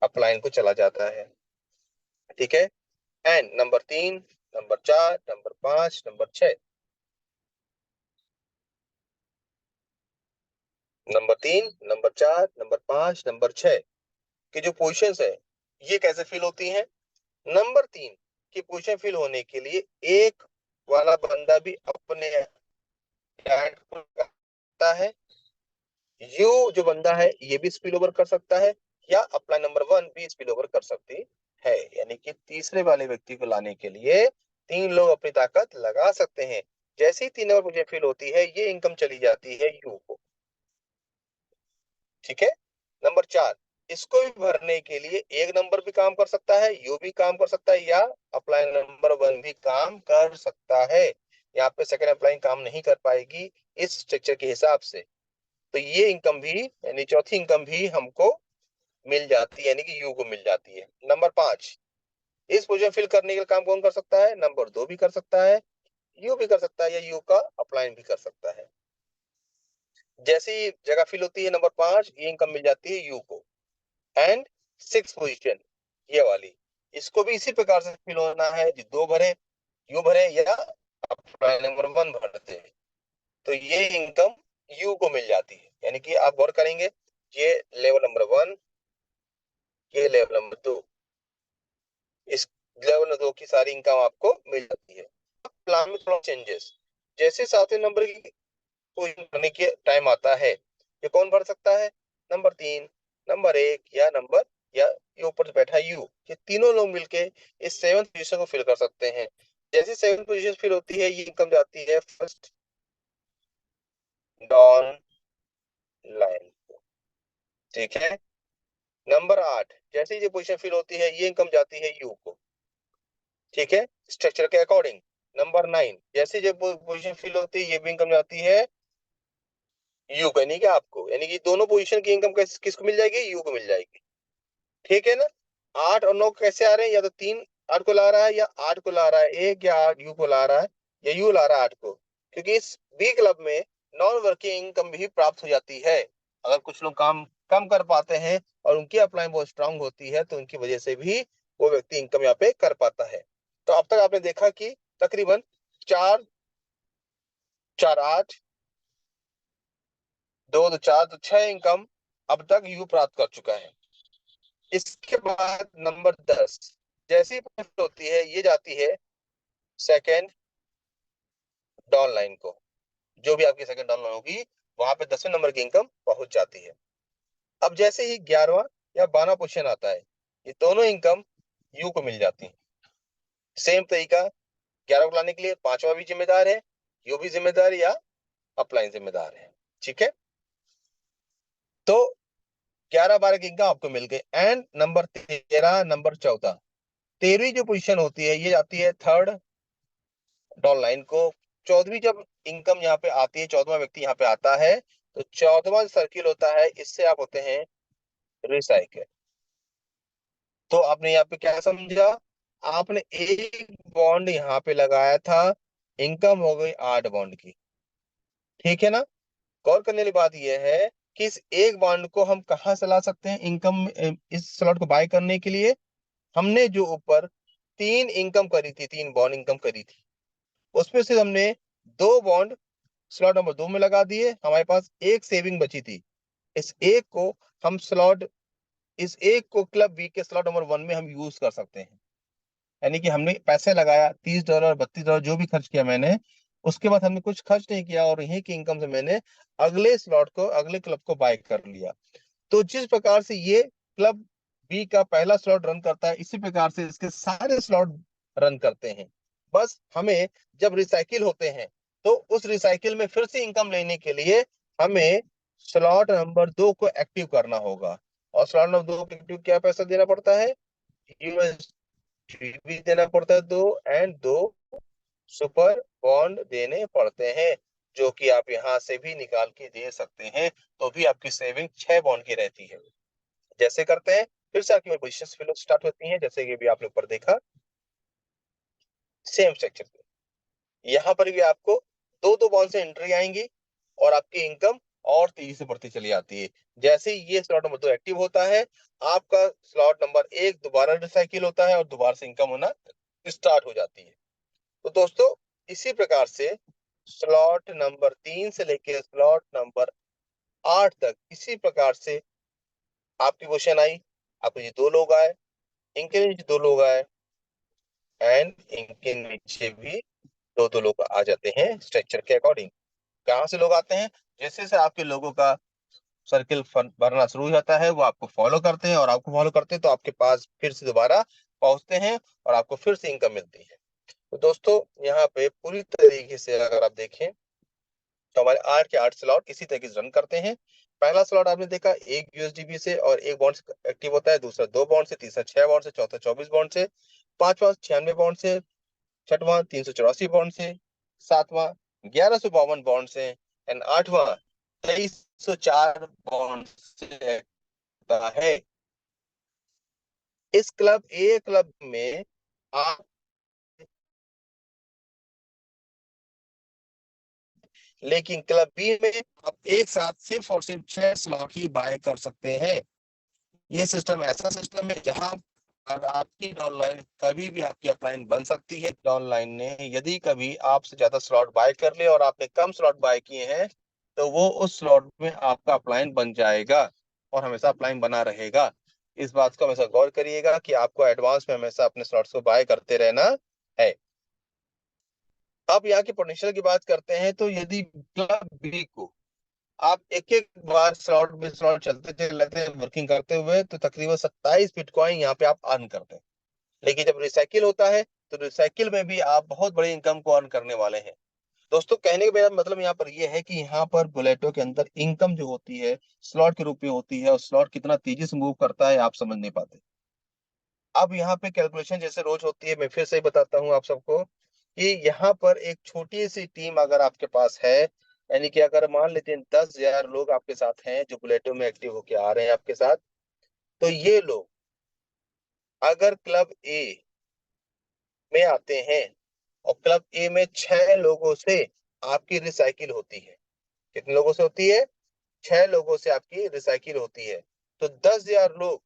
अपलाइन को चला जाता है। ठीक है। And number 3, number 4, number 5, number 6, number 3, number 4, number 5, number 6 की जो पोजीशंस है, ये कैसे फिल होती हैं? नंबर 3 की पोजीशन फिल होने के लिए एक वाला बंदा भी अपने ऐड करता है, यू जो बंदा है ये भी स्पिल ओवर कर सकता है, या अपना नंबर 1 भी स्पिल ओवर कर सकती है। यानी कि तीसरे वाले व्यक्ति को लाने के लिए 3 लोग अपनी ताकत लगा सकते हैं। जैसे ही 3 नंबर पोजीशन फिल होती है, ये इनकम चली जाती है यू को। ठीक है। नंबर 4, इसको भी भरने के लिए एक नंबर भी काम कर सकता है, यू भी काम कर सकता है, या अप्लाई नंबर 1 भी काम कर सकता है। यहाँ पे सेकंड अप्लाई काम नहीं कर पाएगी इस स्ट्रक्चर के हिसाब से। तो ये इनकम भी, यानी चौथी इनकम भी हमको मिल जाती है, यानी कि यू को मिल जाती है। नंबर 5, इस पोजीशन फिल करने के लिए काम कौन कर सकता है? नंबर 2 भी कर सकता है, यू भी कर सकता है, या यू का अप्लाइन भी कर सकता है। जैसे ही जगह फिल होती है नंबर 5, ये इनकम मिल जाती है यू को। एंड 6 पोजीशन ये वाली, इसको भी इसी प्रकार से फिल होना है, जो 2 भरे, यू भरे या अप्लाई नंबर 1 भरते हैं, तो ये इनकम यू को मिल जाती है। यानी कि आप गौर करेंगे, ये लेवल नंबर 1, ये लेवल नंबर 2, इस लेवल नंबर 2 की सारी इनकम आपको मिल जाती है। प्लान में थोड़ा चेंजेस, जैसे 7वें नंबर की पोजीशन भरने के टाइम आता है, ये कौन भर सकता है? नंबर 3, नंबर 1 या नंबर, या ये ऊपर जो बैठा यू, ये तीनों लोग मिलके इस 7th पोजीशन को फिल कर सकते हैं। जैसे 7th पोजीशन फिल होती है, ये इनकम जाती है फर्स्ट डाउन लाइन को। ठीक है। नंबर 8, जैसे ही ये पोजीशन फिल होती है, ये इनकम जाती है यू को। ठीक है, स्ट्रक्चर के अकॉर्डिंग। नंबर 9, जैसे जब पोजीशन फिल होती है, ये भी इनकम जाती है यू को, यानी कि आपको, यानी कि दोनों पोजीशन की इनकम किसको मिल जाएगी? यू को मिल जाएगी। ठीक है ना। 8 और 9 कैसे आ रहे हैं? या तो 3 8 को ला रहा है, या 8 को ला रहा है एक, या 8 यू को ला रहा है, या यू ला रहा है 8 को। क्योंकि इस बी क्लब में नॉन वर्किंग इनकम भी प्राप्त हो जाती है। अगर कुछ लोग काम कम कर पाते हैं और उनकी अप्लाई बहुत स्ट्रांग होती है, तो उनकी वजह से भी वो व्यक्ति इनकम यहाँ पे कर पाता है। तो अब तक आपने देखा कि तकरीबन 4 4 8 2 2 4 तो 6 इनकम अब तक यू प्राप्त कर चुका है। इसके बाद नंबर 10, जैसी पोस्ट होती है, ये जाती है सेकंड डाउन लाइन को। जो भी आपकी सेकंड डाउन लाइन होगी, वहां पे 10वें नंबर की इनकम पहुंच जाती है। अब जैसे ही 11वां या 12वां पोजीशन आता है, ये दोनों इनकम यू को मिल जाती है। सेम तरीका, 11 को लाने के लिए 5वां भी जिम्मेदार है, यू भी जिम्मेदार है, या अपलाइन जिम्मेदार है। ठीक है। तो 11 12 की इनकम आपको मिल गई। एंड नंबर 13, नंबर 14, 13वीं जो पोजीशन होती है, ये जाती है थर्ड डाउन लाइन को। 14वीं जब इनकम यहाँ पे आती है, 14वां व्यक्ति यहाँ पे आता है, तो 14वां सर्किल होता है, इससे आप होते हैं रिसाइकल। तो आपने यहाँ पे क्या समझा? आपने एक बॉन्ड यहाँ पे लगाया था, इनकम हो गई 8 बॉन्ड की। ठीक है ना। गौर करने वाली बात यह है कि इस एक बॉन्ड को हम कहाँ से ला सकते हैं इनकम, इस स्लॉट को बाय करने के लिए? हमने जो ऊपर 3 इनकम करी थी, 3 बॉन्ड इनकम करी थी, उसमें से हमने 2 बॉन्ड स्लॉट नंबर 2 में लगा दिए, हमारे पास एक सेविंग बची थी। इस एक को हम स्लॉट इस एक को क्लब बी के स्लॉट नंबर 1 में हम यूज कर सकते हैं। यानी कि हमने पैसे लगाया $30 $32 जो भी खर्च किया मैंने, उसके बाद हमने कुछ खर्च नहीं किया और यहीं की इनकम से मैंने अगले स्लॉट को, अगले क्लब को बाय कर लिया। तो जिस प्रकार से ये क्लब बी का पहला स्लॉट रन करता है, इसी प्रकार से इसके सारे स्लॉट रन करते हैं। बस हमें जब रिसाइकिल होते हैं तो उस रिसाइकिल में फिर से इनकम लेने के लिए हमें स्लॉट नंबर 2 को एक्टिव करना होगा। और स्लॉट नंबर 2 को एक्टिव क्या पैसा देना पड़ता है? यूएसडी भी देना पड़ता है 2, एंड 2 सुपर बॉन्ड देने पड़ते हैं, जो कि आप यहां से भी निकाल के दे सकते हैं। तो भी आपकी सेविंग 6 बॉन्ड की रहती है। जैसे करते हैं, फिर से आपकी पोजीशंस फिल स्टार्ट होती हैं, जैसे कि भी आपने ऊपर देखा सेम स्ट्रक्चर पे। यहाँ पर भी आपको दो दो बॉन्ड से एंट्री आएंगी और आपकी इनकम और तेजी से बढ़ती चली जाती है। जैसे ही ये स्लॉट नंबर 2 एक्टिव होता है, आपका स्लॉट नंबर 1 दोबारा रिसाइकिल होता है और दोबारा से इनकम होना स्टार्ट हो जाती है। तो दोस्तों, इसी प्रकार से स्लॉट नंबर 3 से लेकर स्लॉट नंबर 8 तक इसी प्रकार से आपकी क्वेश्चन आई, आपको ये 2 लोग आए, इनके नीचे 2 लोग आए, एंड इनके नीचे भी 2 लोग आ जाते हैं स्ट्रक्चर के अकॉर्डिंग। कहाँ से लोग आते हैं? जैसे से आपके लोगों का सर्किल भरना शुरू हो जाता है, वो आपको फॉलो करते हैं, और आपको फॉलो करते हैं तो आपके पास फिर से दोबारा पहुंचते हैं और आपको फिर से इनकम मिलती है। तो दोस्तों, यहाँ पे पूरी तरीके से अगर आप देखें तो हमारे 8 के 8 स्लॉट इसी तरीके से रन करते हैं। पहला स्लॉट आपने देखा 1 यूएसडीबी से और 1 बॉन्ड से एक्टिव होता है, दूसरा 2 बॉन्ड से, तीसरा 6 बॉन्ड से, चौथा 24 बॉन्ड से, पांचवा 96 बॉन्ड से, छठवां 384 बॉन्ड से, सातवां 1152 बॉन्ड से, एंड आठवां 2304 बॉन्ड से होता है। इस क्लब ए क्लब में आप, लेकिन क्लब बी में आप एक साथ सिर्फ और सिर्फ 6 स्लॉट ही बाय कर सकते हैं। ये सिस्टम ऐसा सिस्टम है जहां अगर आपकी डाउनलाइन कभी भी आपकी अपलाइन बन सकती है। डाउनलाइन ने यदि कभी आपसे ज्यादा स्लॉट बाय कर ले और आपने कम स्लॉट बाय किए हैं, तो वो उस स्लॉट में आपका अपलाइन बन जाएगा और हमेशा अपलाइन बना रहेगा। इस बात को हमेशा गौर करिएगा कि आपको एडवांस में हमेशा अपने स्लॉट्स को बाय करते रहना है। अब यहाँ के पोटेंशियल की बात करते हैं, तो यदि क्लब बी को आप एक एक बार स्लॉट में स्लॉट चलते चले लेते हैं वर्किंग करते हुए, तो तकरीबन 27 बिटकॉइन यहाँ पे आप अर्न करते हैं। लेकिन जब रिसाइकिल होता है तो रिसाइकिल में भी आप बहुत बड़ी इनकम को अर्न करने वाले हैं। दोस्तों, कहने का मेरा मतलब यहाँ पर यह है कि यहाँ पर बुलेटो के अंदर इनकम जो होती है स्लॉट के रूप में होती है, और स्लॉट कितना तेजी से मूव करता है आप समझ नहीं पाते। अब यहाँ पे कैलकुलेशन जैसे रोज होती है, मैं फिर से ही बताता हूँ आप सबको कि यहाँ पर एक छोटी सी टीम अगर आपके पास है, यानी कि अगर मान लेते हैं 10,000 लोग आपके साथ हैं जो बुलेटो में एक्टिव होके आ रहे हैं आपके साथ, तो ये लोग अगर क्लब ए में आते हैं और क्लब ए में 6 लोगों से आपकी रिसाइकिल होती है। कितने लोगों से होती है? 6 लोगों से आपकी रिसाइकिल होती है। तो 10,000 लोग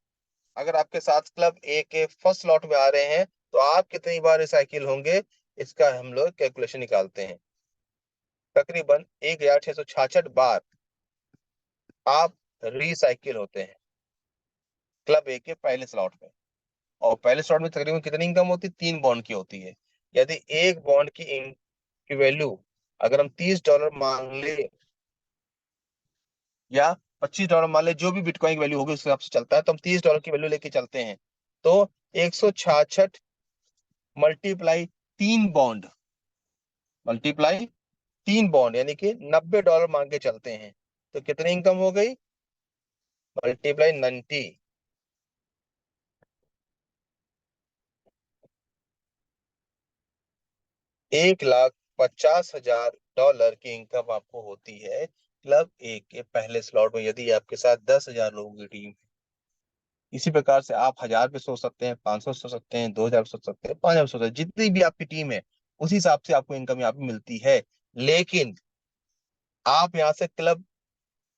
अगर आपके साथ क्लब ए के फर्स्ट स्लॉट में आ रहे हैं, तो आप कितनी बार रिसाइकिल होंगे, इसका हम लोग कैलकुलेशन निकालते हैं। तकरीबन 1666 बार आप रिसाइकिल होते हैं क्लब ए के पहले स्लॉट में। और पहले स्लॉट में तकरीबन कितनी इनकम होती है? 3 बॉन्ड की होती है। यदि एक बॉन्ड की वैल्यू अगर हम $30 मान ले या $25 मान ले, जो भी बिटकॉइन की वैल्यू होगी उस हिसाब से चलता है, तो हम $30 की वैल्यू लेके चलते हैं। तो 166 मल्टीप्लाई 3 बॉन्ड, मल्टीप्लाई 3 बॉन्ड, यानी कि $90 मांग के चलते हैं। तो कितनी इनकम हो गई? मल्टीप्लाई 90, 1,50,000 की इनकम आपको होती है क्लब ए के पहले स्लॉट में, यदि आपके साथ 10,000 लोगों की टीम है। इसी प्रकार से आप 1,000 पे सोच सकते हैं, 500 सोच सकते हैं, 2,000 सोच सकते हैं, 5,000 सोच सकते हैं, जितनी भी आपकी टीम है उसी हिसाब से आपको इनकम यहाँ पे मिलती है। लेकिन आप यहाँ से क्लब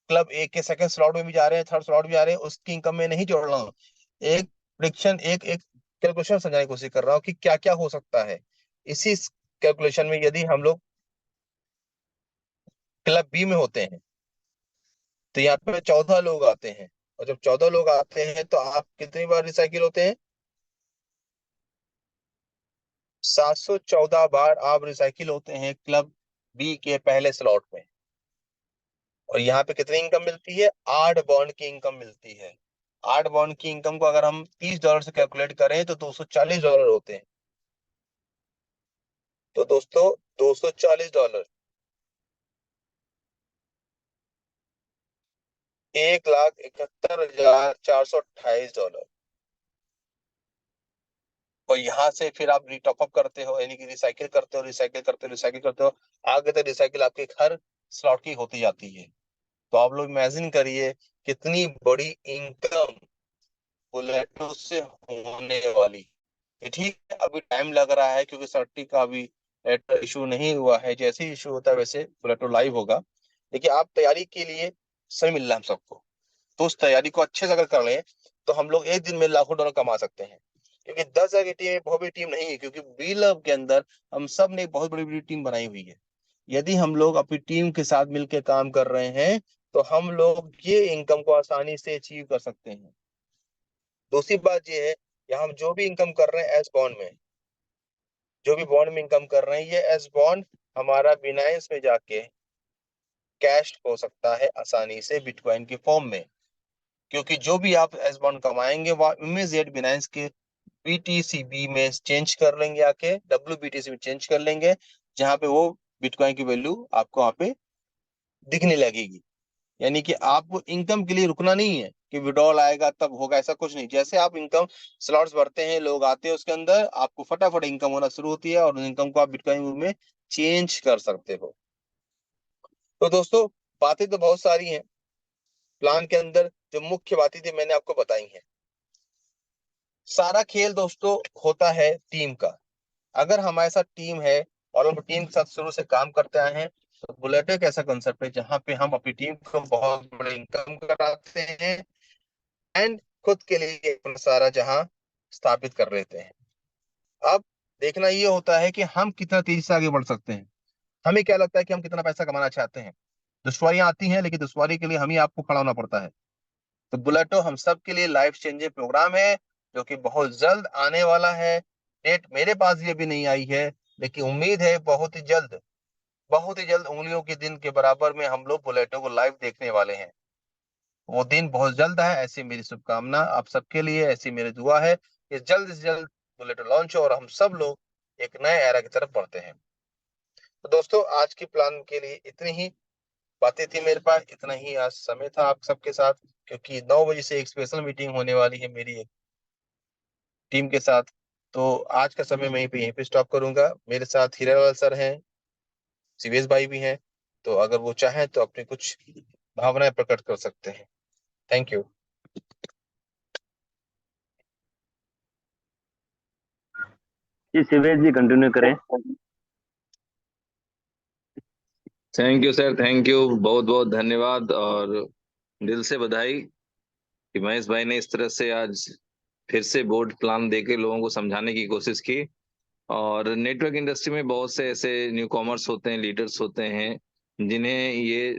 क्लब ए के सेकंड स्लॉट में भी जा रहे हैं, थर्ड स्लॉट भी जा रहे हैं, उसकी इनकम में नहीं जोड़ रहा हूँ। एक प्रिडिक्शन, एक एक कैलकुलेशन समझाने की कोशिश कर रहा हूँ कि क्या क्या हो सकता है। इसी कैलकुलेशन में यदि हम लोग क्लब बी में होते हैं तो यहाँ पे 14 लोग आते हैं, और जब 14 लोग आते हैं तो आप कितनी बार रिसाइकिल होते हैं? 714 बार आप रिसाइकिल होते हैं क्लब बी के पहले स्लॉट में। और यहाँ पे कितनी इनकम मिलती है? 8 बॉन्ड की इनकम मिलती है। 8 बॉन्ड की इनकम को अगर हम $30 से कैलकुलेट करें तो $240 होते हैं। तो दोस्तों $240, $1,71,428। और यहाँ से फिर आप टॉप अप करते हो, यानी कि रिसाइकिल करते हो, रिसाइकिल करते हो, रिसाइकिल करते हो, आगे तक रिसाइकिल आपके हर स्लॉट की होती जाती है। तो आप लोग इमेजिन करिए कितनी बड़ी इनकम बुलेटो से होने वाली है। ठीक है, अभी टाइम लग रहा है क्योंकि सर्टी का अभी इशू नहीं हुआ है। जैसे ही इशू होता है वैसे बुलेटो लाइव होगा। देखिए, आप तैयारी के लिए समय मिल रहा है हम सबको, तो उस तैयारी को अच्छे से अगर कर लें तो हम लोग एक दिन में लाखों डॉलर कमा सकते हैं। क्योंकि 10,000 की टीम एक बहुत बड़ी टीम नहीं है, क्योंकि बी लव के अंदर हम सब ने एक बहुत बड़ी बड़ी टीम बनाई हुई है। यदि हम लोग अपनी टीम के साथ मिलकर काम कर रहे हैं तो हम लोग ये इनकम को आसानी से अचीव कर सकते हैं। दूसरी बात ये है कि हम जो भी इनकम कर रहे हैं एस बॉन्ड में, जो भी बॉन्ड में इनकम कर रहे हैं, ये एस बॉन्ड हमारा बिनाइंस में जाके कैश हो सकता है आसानी से बिटकॉइन के फॉर्म में। क्योंकि जो भी आप एस बॉन्ड कमाएंगे वो इमीडिएट बिनाइंस के बीटीसीबी में चेंज कर लेंगे, आके WBTC में चेंज कर लेंगे, जहां पे वो बिटकॉइन की वैल्यू आपको वहां पे दिखने लगेगी। यानी कि आपको इनकम के लिए रुकना नहीं है कि विड्रॉल आएगा तब होगा, ऐसा कुछ नहीं। जैसे आप इनकम स्लॉट्स भरते हैं, लोग आते हैं, उसके अंदर आपको फटाफट इनकम होना शुरू होती है और उस इनकम को आप बिटकॉइन में चेंज कर सकते हो। तो दोस्तों, बातें तो बहुत सारी हैं प्लान के अंदर, जो मुख्य बातें थी मैंने आपको बताई हैं। सारा खेल दोस्तों होता है टीम का। अगर हमारे साथ टीम है और हम टीम के साथ शुरू से काम करते आए हैं, तो बुलेट एक ऐसा कंसेप्ट है जहां पे हम अपनी टीम को बहुत बड़ी इनकम कराते हैं एंड खुद के लिए अपना सारा जहां स्थापित कर लेते हैं। अब देखना ये होता है कि हम कितना तेजी से आगे बढ़ सकते हैं। हमें क्या लगता है कि हम कितना पैसा कमाना चाहते हैं। दुश्वारियां आती हैं, लेकिन दुश्वारी के लिए हम ही आपको खड़ा होना पड़ता है। तो बुलेटो हम सब के लिए लाइफ चेंजिंग प्रोग्राम है, जो कि बहुत जल्द आने वाला है। डेट मेरे पास ये भी नहीं आई है, लेकिन उम्मीद है बहुत ही जल्द उंगलियों के दिन के बराबर में हम लोग बुलेटो को लाइव देखने वाले हैं। वो दिन बहुत जल्द है, ऐसी मेरी शुभकामना आप सबके लिए, ऐसी मेरी दुआ है कि जल्द से जल्द बुलेटो लॉन्च हो और हम सब लोग एक नए एरा की तरफ बढ़ते हैं। तो दोस्तों, आज की प्लान के लिए इतनी ही बातें थी मेरे पास, इतना ही आज समय था आप सबके साथ। क्योंकि 9 बजे से एक स्पेशल मीटिंग होने वाली है मेरी एक टीम के साथ। तो आज का समय मैं यहीं पे स्टॉप करूंगा। मेरे साथ हीरालाल सर हैं, शिवेश भाई भी हैं। तो अगर वो चाहें तो अपनी कुछ भावनाएं प्रकट कर सकते हैं। Thank you. जी शिवेश जी कंटिन्यू करें। Thank you sir, thank you, बहुत बहुत धन्यवाद। और दिल से बधाई कि महेश भाई ने इस तरह से आज फिर से बोर्ड प्लान देके लोगों को समझाने की कोशिश की। और नेटवर्क इंडस्ट्री में बहुत से ऐसे न्यू कॉमर्स होते हैं, लीडर्स होते हैं, जिन्हें ये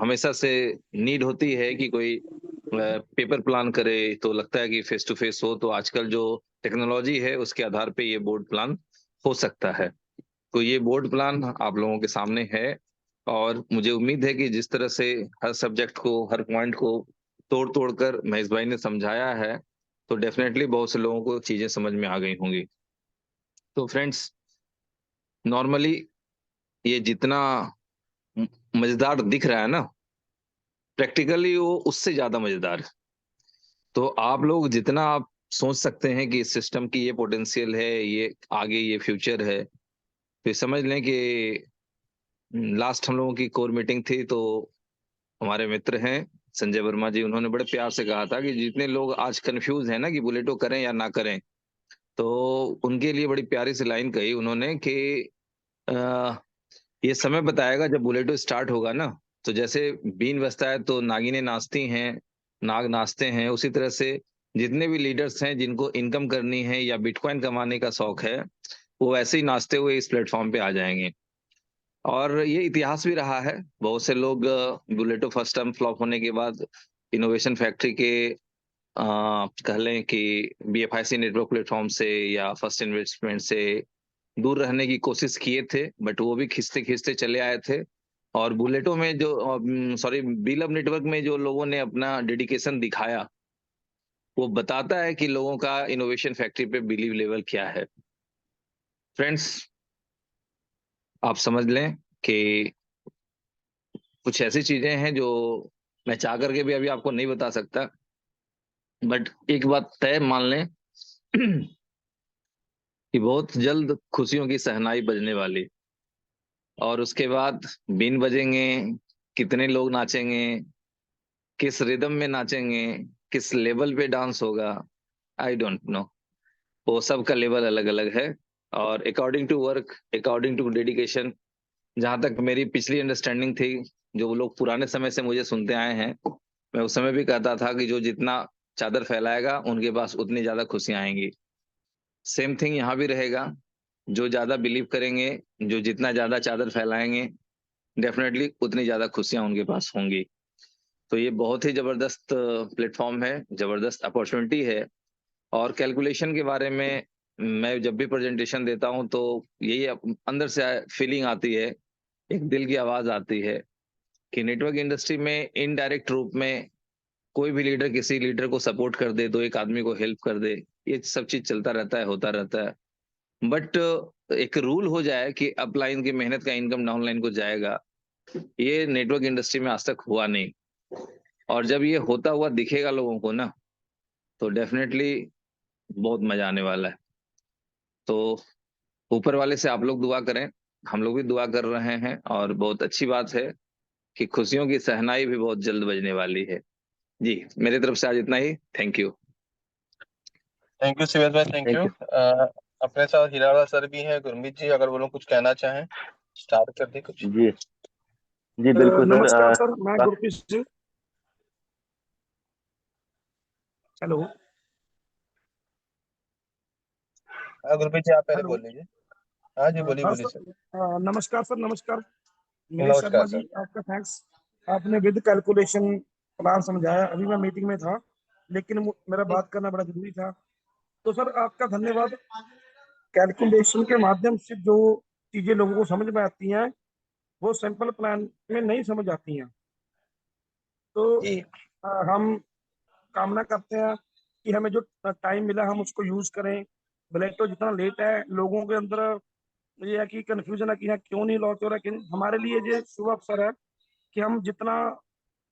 हमेशा से नीड होती है कि कोई पेपर प्लान करे, तो लगता है कि फेस टू फेस हो। तो आजकल जो टेक्नोलॉजी है उसके आधार पे ये बोर्ड प्लान हो सकता है। तो ये बोर्ड प्लान आप लोगों के सामने है। और मुझे उम्मीद है कि जिस तरह से हर सब्जेक्ट को, हर पॉइंट को तोड़ तोड़ कर महेश भाई ने समझाया है, तो डेफिनेटली बहुत से लोगों को चीजें समझ में आ गई होंगी। तो फ्रेंड्स, नॉर्मली ये जितना मजेदार दिख रहा है ना, प्रैक्टिकली वो उससे ज्यादा मजेदार है। तो आप लोग जितना आप सोच सकते हैं कि इस सिस्टम की ये पोटेंशियल है, ये आगे ये फ्यूचर है, तो ये समझ लें कि लास्ट हम लोगों की कोर मीटिंग थी, तो हमारे मित्र हैं संजय वर्मा जी, उन्होंने बड़े प्यार से कहा था कि जितने लोग आज कंफ्यूज हैं ना कि बुलेटो करें या ना करें, तो उनके लिए बड़ी प्यारी सी लाइन कही उन्होंने कि आ, ये समय बताएगा जब बुलेटो स्टार्ट होगा ना। तो जैसे बीन बजता है तो नागिनें नाचती हैं, नाग नाचते हैं, उसी तरह से जितने भी लीडर्स हैं जिनको इनकम करनी है या बिटकॉइन कमाने का शौक है, वो ऐसे ही नाचते हुए इस प्लेटफॉर्म पे आ जाएंगे। और ये इतिहास भी रहा है, बहुत से लोग बुलेटो फर्स्ट टाइम फ्लॉप होने के बाद इनोवेशन फैक्ट्री के कह लें कि BFIC नेटवर्क प्लेटफॉर्म से या फर्स्ट इन्वेस्टमेंट से दूर रहने की कोशिश किए थे, बट वो भी खींचते खींचते चले आए थे। और बुलेटो में जो बिल ऑफ नेटवर्क में जो लोगों ने अपना डेडिकेशन दिखाया, वो बताता है कि लोगों का इनोवेशन फैक्ट्री पे बिलीव लेवल क्या है। फ्रेंड्स, आप समझ लें कि कुछ ऐसी चीजें हैं जो मैं चाह करके भी अभी आपको नहीं बता सकता, बट एक बात तय मान लें कि बहुत जल्द खुशियों की शहनाई बजने वाली, और उसके बाद बीन बजेंगे, कितने लोग नाचेंगे, किस रिदम में नाचेंगे, किस लेवल पे डांस होगा, आई डोंट नो। वो सब का लेवल अलग अलग है, और according to work, according to dedication, जहां तक मेरी पिछली अंडरस्टैंडिंग थी, जो वो लोग पुराने समय से मुझे सुनते आए हैं, मैं उस समय भी कहता था कि जो जितना चादर फैलाएगा उनके पास उतनी ज्यादा खुशियां आएंगी। सेम थिंग यहाँ भी रहेगा। जो ज्यादा बिलीव करेंगे, जो जितना ज्यादा चादर फैलाएंगे, डेफिनेटली उतनी ज्यादा खुशियां उनके पास होंगी। तो ये बहुत ही जबरदस्त प्लेटफॉर्म है, जबरदस्त अपॉर्चुनिटी है। और कैलकुलेशन के बारे में मैं जब भी प्रेजेंटेशन देता हूं तो यही अंदर से फीलिंग आती है, एक दिल की आवाज आती है कि नेटवर्क इंडस्ट्री में इनडायरेक्ट रूप में कोई भी लीडर किसी लीडर को सपोर्ट कर दे, दो एक आदमी को हेल्प कर दे, ये सब चीज चलता रहता है, होता रहता है। बट एक रूल हो जाए कि अपलाइन की मेहनत का इनकम डाउनलाइन को जाएगा, ये नेटवर्क इंडस्ट्री में आज तक हुआ नहीं। और जब ये होता हुआ दिखेगा लोगों को ना, तो डेफिनेटली बहुत मजा आने वाला है। तो ऊपर वाले से आप लोग दुआ करें, हम लोग भी दुआ कर रहे हैं, और बहुत अच्छी बात है कि खुशियों की शहनाई भी बहुत जल्द बजने वाली है। जी, मेरी तरफ से आज इतना ही। Thank you. Thank you Shivesh भाई, थैंक यू। Thank you. अपने साथ हीरालाल सर भी हैं, गुरमीत जी, अगर वो लोग कुछ कहना चाहें स्टार्ट कर दे कुछ। जी जी बिल्कुल सर। नमस्कार सर, मैं गुरप्रीत सिंह। हेलो। हाँ गुरमीत जी, आप पहले हेलो। बोल लीजिए। हाँ जी, बोलिए हाँ बोलिए सर। सर, नमस्कार सर, नमस्कार। मनीष नमस्कार शर्मा सर। जी, आपका थैंक्स। आपने विद कैलकुलेशन प्लान समझाया। अभी मैं मीटिंग में था, लेकिन मेरा बात करना बड़ा जरूरी था। तो सर आपका धन्यवाद। कैलकुलेशन के माध्यम से जो चीजें लोगों को समझ में आती हैं, वो सिंपल प्लान में नहीं समझ आती हैं। तो जी हम कामना करते हैं कि हमें जो टाइम मिला हम उसको यूज करें। ब्लैक जितना लेट है, लोगों के अंदर ये है कि कंफ्यूजन है कि यहाँ क्यों नहीं लॉन्च हो रहा है। लेकिन हमारे लिए ये शुभ अवसर है कि हम जितना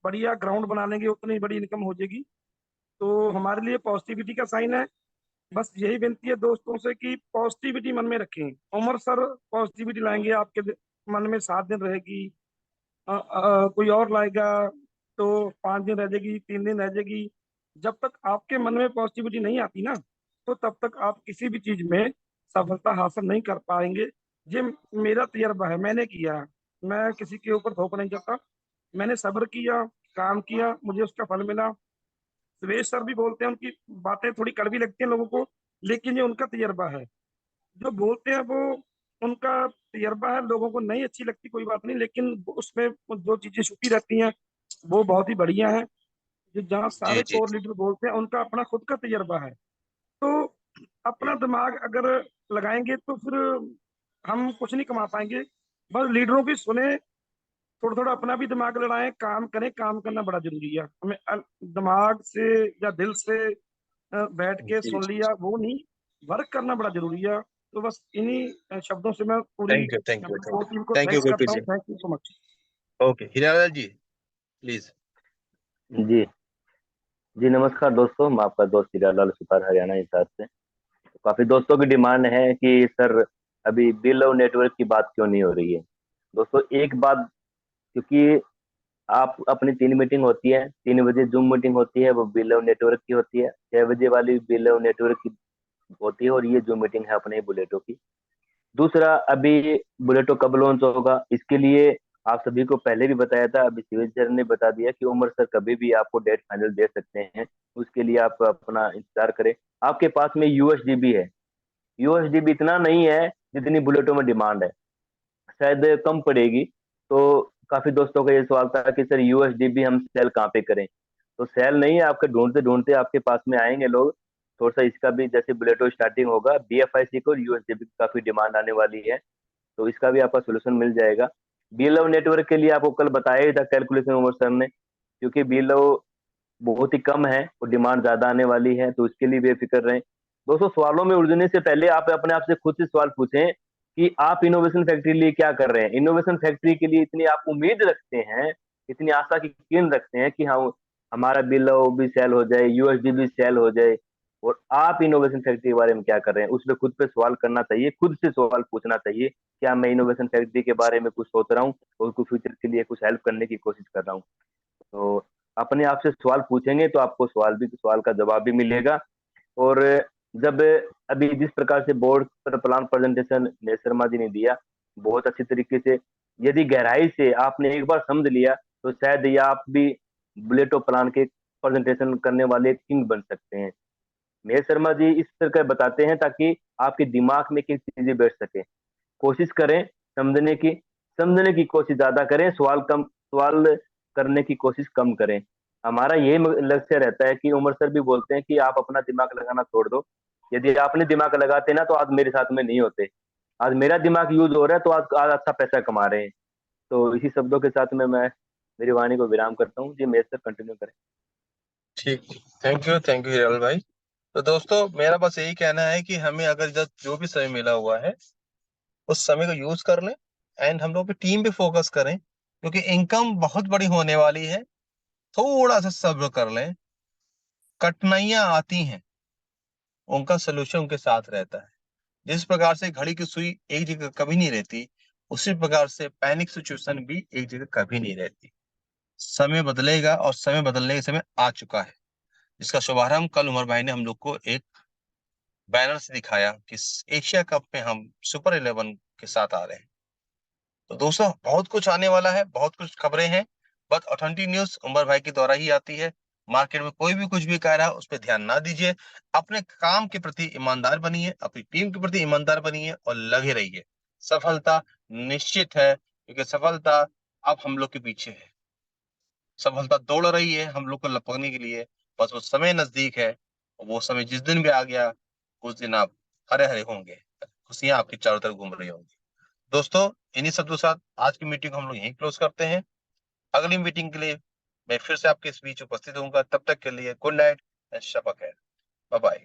बढ़िया ग्राउंड बना लेंगे उतनी बड़ी इनकम हो जाएगी। तो हमारे लिए पॉजिटिविटी का साइन है। बस यही विनती है दोस्तों से कि पॉजिटिविटी मन में रखें। उमर सर पॉजिटिविटी लाएंगे, आपके मन में 7 दिन रहेगी। कोई और लाएगा तो 5 दिन रह जाएगी, 3 दिन रह जाएगी। जब तक आपके मन में पॉजिटिविटी नहीं आती ना, तो तब तक आप किसी भी चीज में सफलता हासिल नहीं कर पाएंगे। ये मेरा तजर्बा है, मैंने किया है। मैं किसी के ऊपर थोप नहीं करता। मैंने सब्र किया, काम किया, मुझे उसका फल मिला। सुरेश सर भी बोलते हैं, उनकी बातें थोड़ी कड़वी लगती हैं लोगों को, लेकिन ये उनका तजर्बा है। जो बोलते हैं वो उनका तजर्बा है। लोगों को नहीं अच्छी लगती, कोई बात नहीं, लेकिन उसमें जो चीजें छुपी रहती हैं वो बहुत ही बढ़िया है। जो जहाँ जी सारे जी कोर लीडर बोलते हैं, उनका अपना खुद का तजर्बा है। तो अपना दिमाग अगर लगाएंगे तो फिर हम कुछ नहीं कमा पाएंगे। बस लीडरों की सुने, थोड़ा थोड़ा अपना भी दिमाग लड़ाएं, काम करें। काम करना बड़ा जरूरी है। हमें दिमाग से या दिल से बैठ के जी सुन जी। लिया वो नहीं, वर्क करना बड़ा जरूरी है। तो बस इन्हीं शब्दों से मैं पूरी थैंक यू थैंक यू वो टीम को थैंक यू थैंक्स गुरप्रीत करता हूँ। जी। Thank you so much. Okay, Hiralal ji please. जी जी नमस्कार दोस्तों, मैं आपका दोस्त हीरालाल सुतार, हरियाणा हिसार से। तो काफी दोस्तों की डिमांड है कि सर अभी बिल और नेटवर्क की बात क्यों नहीं हो रही है। दोस्तों एक बात, क्योंकि आप अपनी 3 मीटिंग होती है, 3 बजे जूम मीटिंग होती है, वो बिल और नेटवर्क की होती है। 6 बजे वाली बिल और नेटवर्क की होती है, और ये जूम मीटिंग है अपने बुलेटो की। दूसरा, अभी बुलेटो कब लॉन्च होगा, इसके लिए आप सभी को पहले भी बताया था, अभी शिवेश सर ने बता दिया कि उमर सर कभी भी आपको डेट फाइनल दे सकते हैं। उसके लिए आप अपना इंतजार करें। आपके पास में यूएसडीबी है। यूएसडीबी इतना नहीं है जितनी बुलेटो में डिमांड है, शायद कम पड़ेगी। तो काफी दोस्तों का ये सवाल था कि सर यूएसडीबी हम सेल कहाँ पे करें। तो सेल नहीं है, आपके ढूंढते ढूंढते आपके पास में आएंगे लोग। थोड़ा सा इसका भी जैसे बुलेटो स्टार्टिंग होगा, BFIC को यूएसडीपी की काफी डिमांड आने वाली है, तो इसका भी आपका सोल्यूशन मिल जाएगा। बीएलओ नेटवर्क के लिए आपको कल बताया ही था कैलकुलेशन उमर सर ने, क्योंकि बीएलओ बहुत ही कम है और डिमांड ज्यादा आने वाली है, तो इसके लिए बेफिक्र रहें। दोस्तों, सवालों में उलझने से पहले आप अपने आप से खुद से सवाल पूछें कि आप इनोवेशन फैक्ट्री के लिए क्या कर रहे हैं। इनोवेशन फैक्ट्री के लिए इतनी आप उम्मीद रखते हैं, इतनी आशा की किरण रखते हैं कि हाँ हमारा बीएलओ भी सेल हो जाए, यूएसडी भी सेल हो जाए, और आप इनोवेशन फैक्ट्री के बारे में क्या कर रहे हैं, उस पर खुद पे सवाल करना चाहिए, खुद से सवाल पूछना चाहिए, क्या मैं इनोवेशन फैक्ट्री के बारे में कुछ सोच रहा हूँ और कुछ फ्यूचर के लिए कुछ हेल्प करने की कोशिश कर रहा हूँ। तो अपने आप से सवाल पूछेंगे तो आपको सवाल का जवाब भी मिलेगा। और जब अभी जिस प्रकार से बोर्ड पर प्लान प्रेजेंटेशन ने शर्मा जी ने दिया, बहुत अच्छी तरीके से, यदि गहराई से आपने एक बार समझ लिया तो शायद ये आप भी बुलेटो प्लान के प्रेजेंटेशन करने वाले किंग बन सकते हैं। महेश शर्मा जी इस तरह बताते हैं ताकि आपके दिमाग में किस चीजें बैठ सके। कोशिश करें समझने की कोशिश ज्यादा करें, सवाल करने की कोशिश कम करें। हमारा ये लक्ष्य रहता है कि उमर सर भी बोलते हैं कि आप अपना दिमाग लगाना छोड़ दो। यदि आपने दिमाग लगाते ना तो आज मेरे साथ में नहीं होते। आज मेरा दिमाग यूज हो रहा है तो आज अच्छा पैसा कमा रहे हैं। तो इसी शब्दों के साथ में मैं मेरी वाणी को विराम करता हूँ जी। मेरे सर कंटिन्यू करें। ठीक, थैंक यू हिराल भाई। तो दोस्तों, मेरा बस यही कहना है कि हमें अगर जब जो भी समय मिला हुआ है उस समय को यूज कर लें, एंड हम लोग भी टीम पे फोकस करें, क्योंकि इनकम बहुत बड़ी होने वाली है। थोड़ा सा सब्र कर लें, कठिनाइयां आती हैं, उनका सोल्यूशन उनके साथ रहता है। जिस प्रकार से घड़ी की सुई एक जगह कभी नहीं रहती, उसी प्रकार से पैनिक सिचुएशन भी एक जगह कभी नहीं रहती। समय बदलेगा और समय बदलने का समय आ चुका है, जिसका शुभारंभ कल उमर भाई ने हम लोग को एक बैनर से दिखाया कि एशिया कप में हम सुपर 11 के साथ आ रहे हैं। तो दोस्तों, बहुत कुछ आने वाला है, बहुत कुछ खबरें हैं, बट ऑथेंटिक न्यूज उमर भाई के द्वारा ही आती है। मार्केट में कोई भी कुछ भी कह रहा है उस पर ध्यान ना दीजिए। अपने काम के प्रति ईमानदार बनिए, अपनी टीम के प्रति ईमानदार बनिए और लगे रहिए। सफलता निश्चित है, क्योंकि सफलता अब हम लोग के पीछे है। सफलता दौड़ रही है हम लोग को लपकने के लिए, बस वो समय नजदीक है। और वो समय जिस दिन भी आ गया, उस दिन आप हरे हरे होंगे, खुशियां आपकी चारों तरफ घूम रही होंगी। दोस्तों, इन्हीं शब्दों के साथ आज की मीटिंग हम लोग यहीं क्लोज करते हैं। अगली मीटिंग के लिए मैं फिर से आपके इस बीच उपस्थित होऊंगा। तब तक के लिए गुड नाइट एंड शब खैर। Bye bye.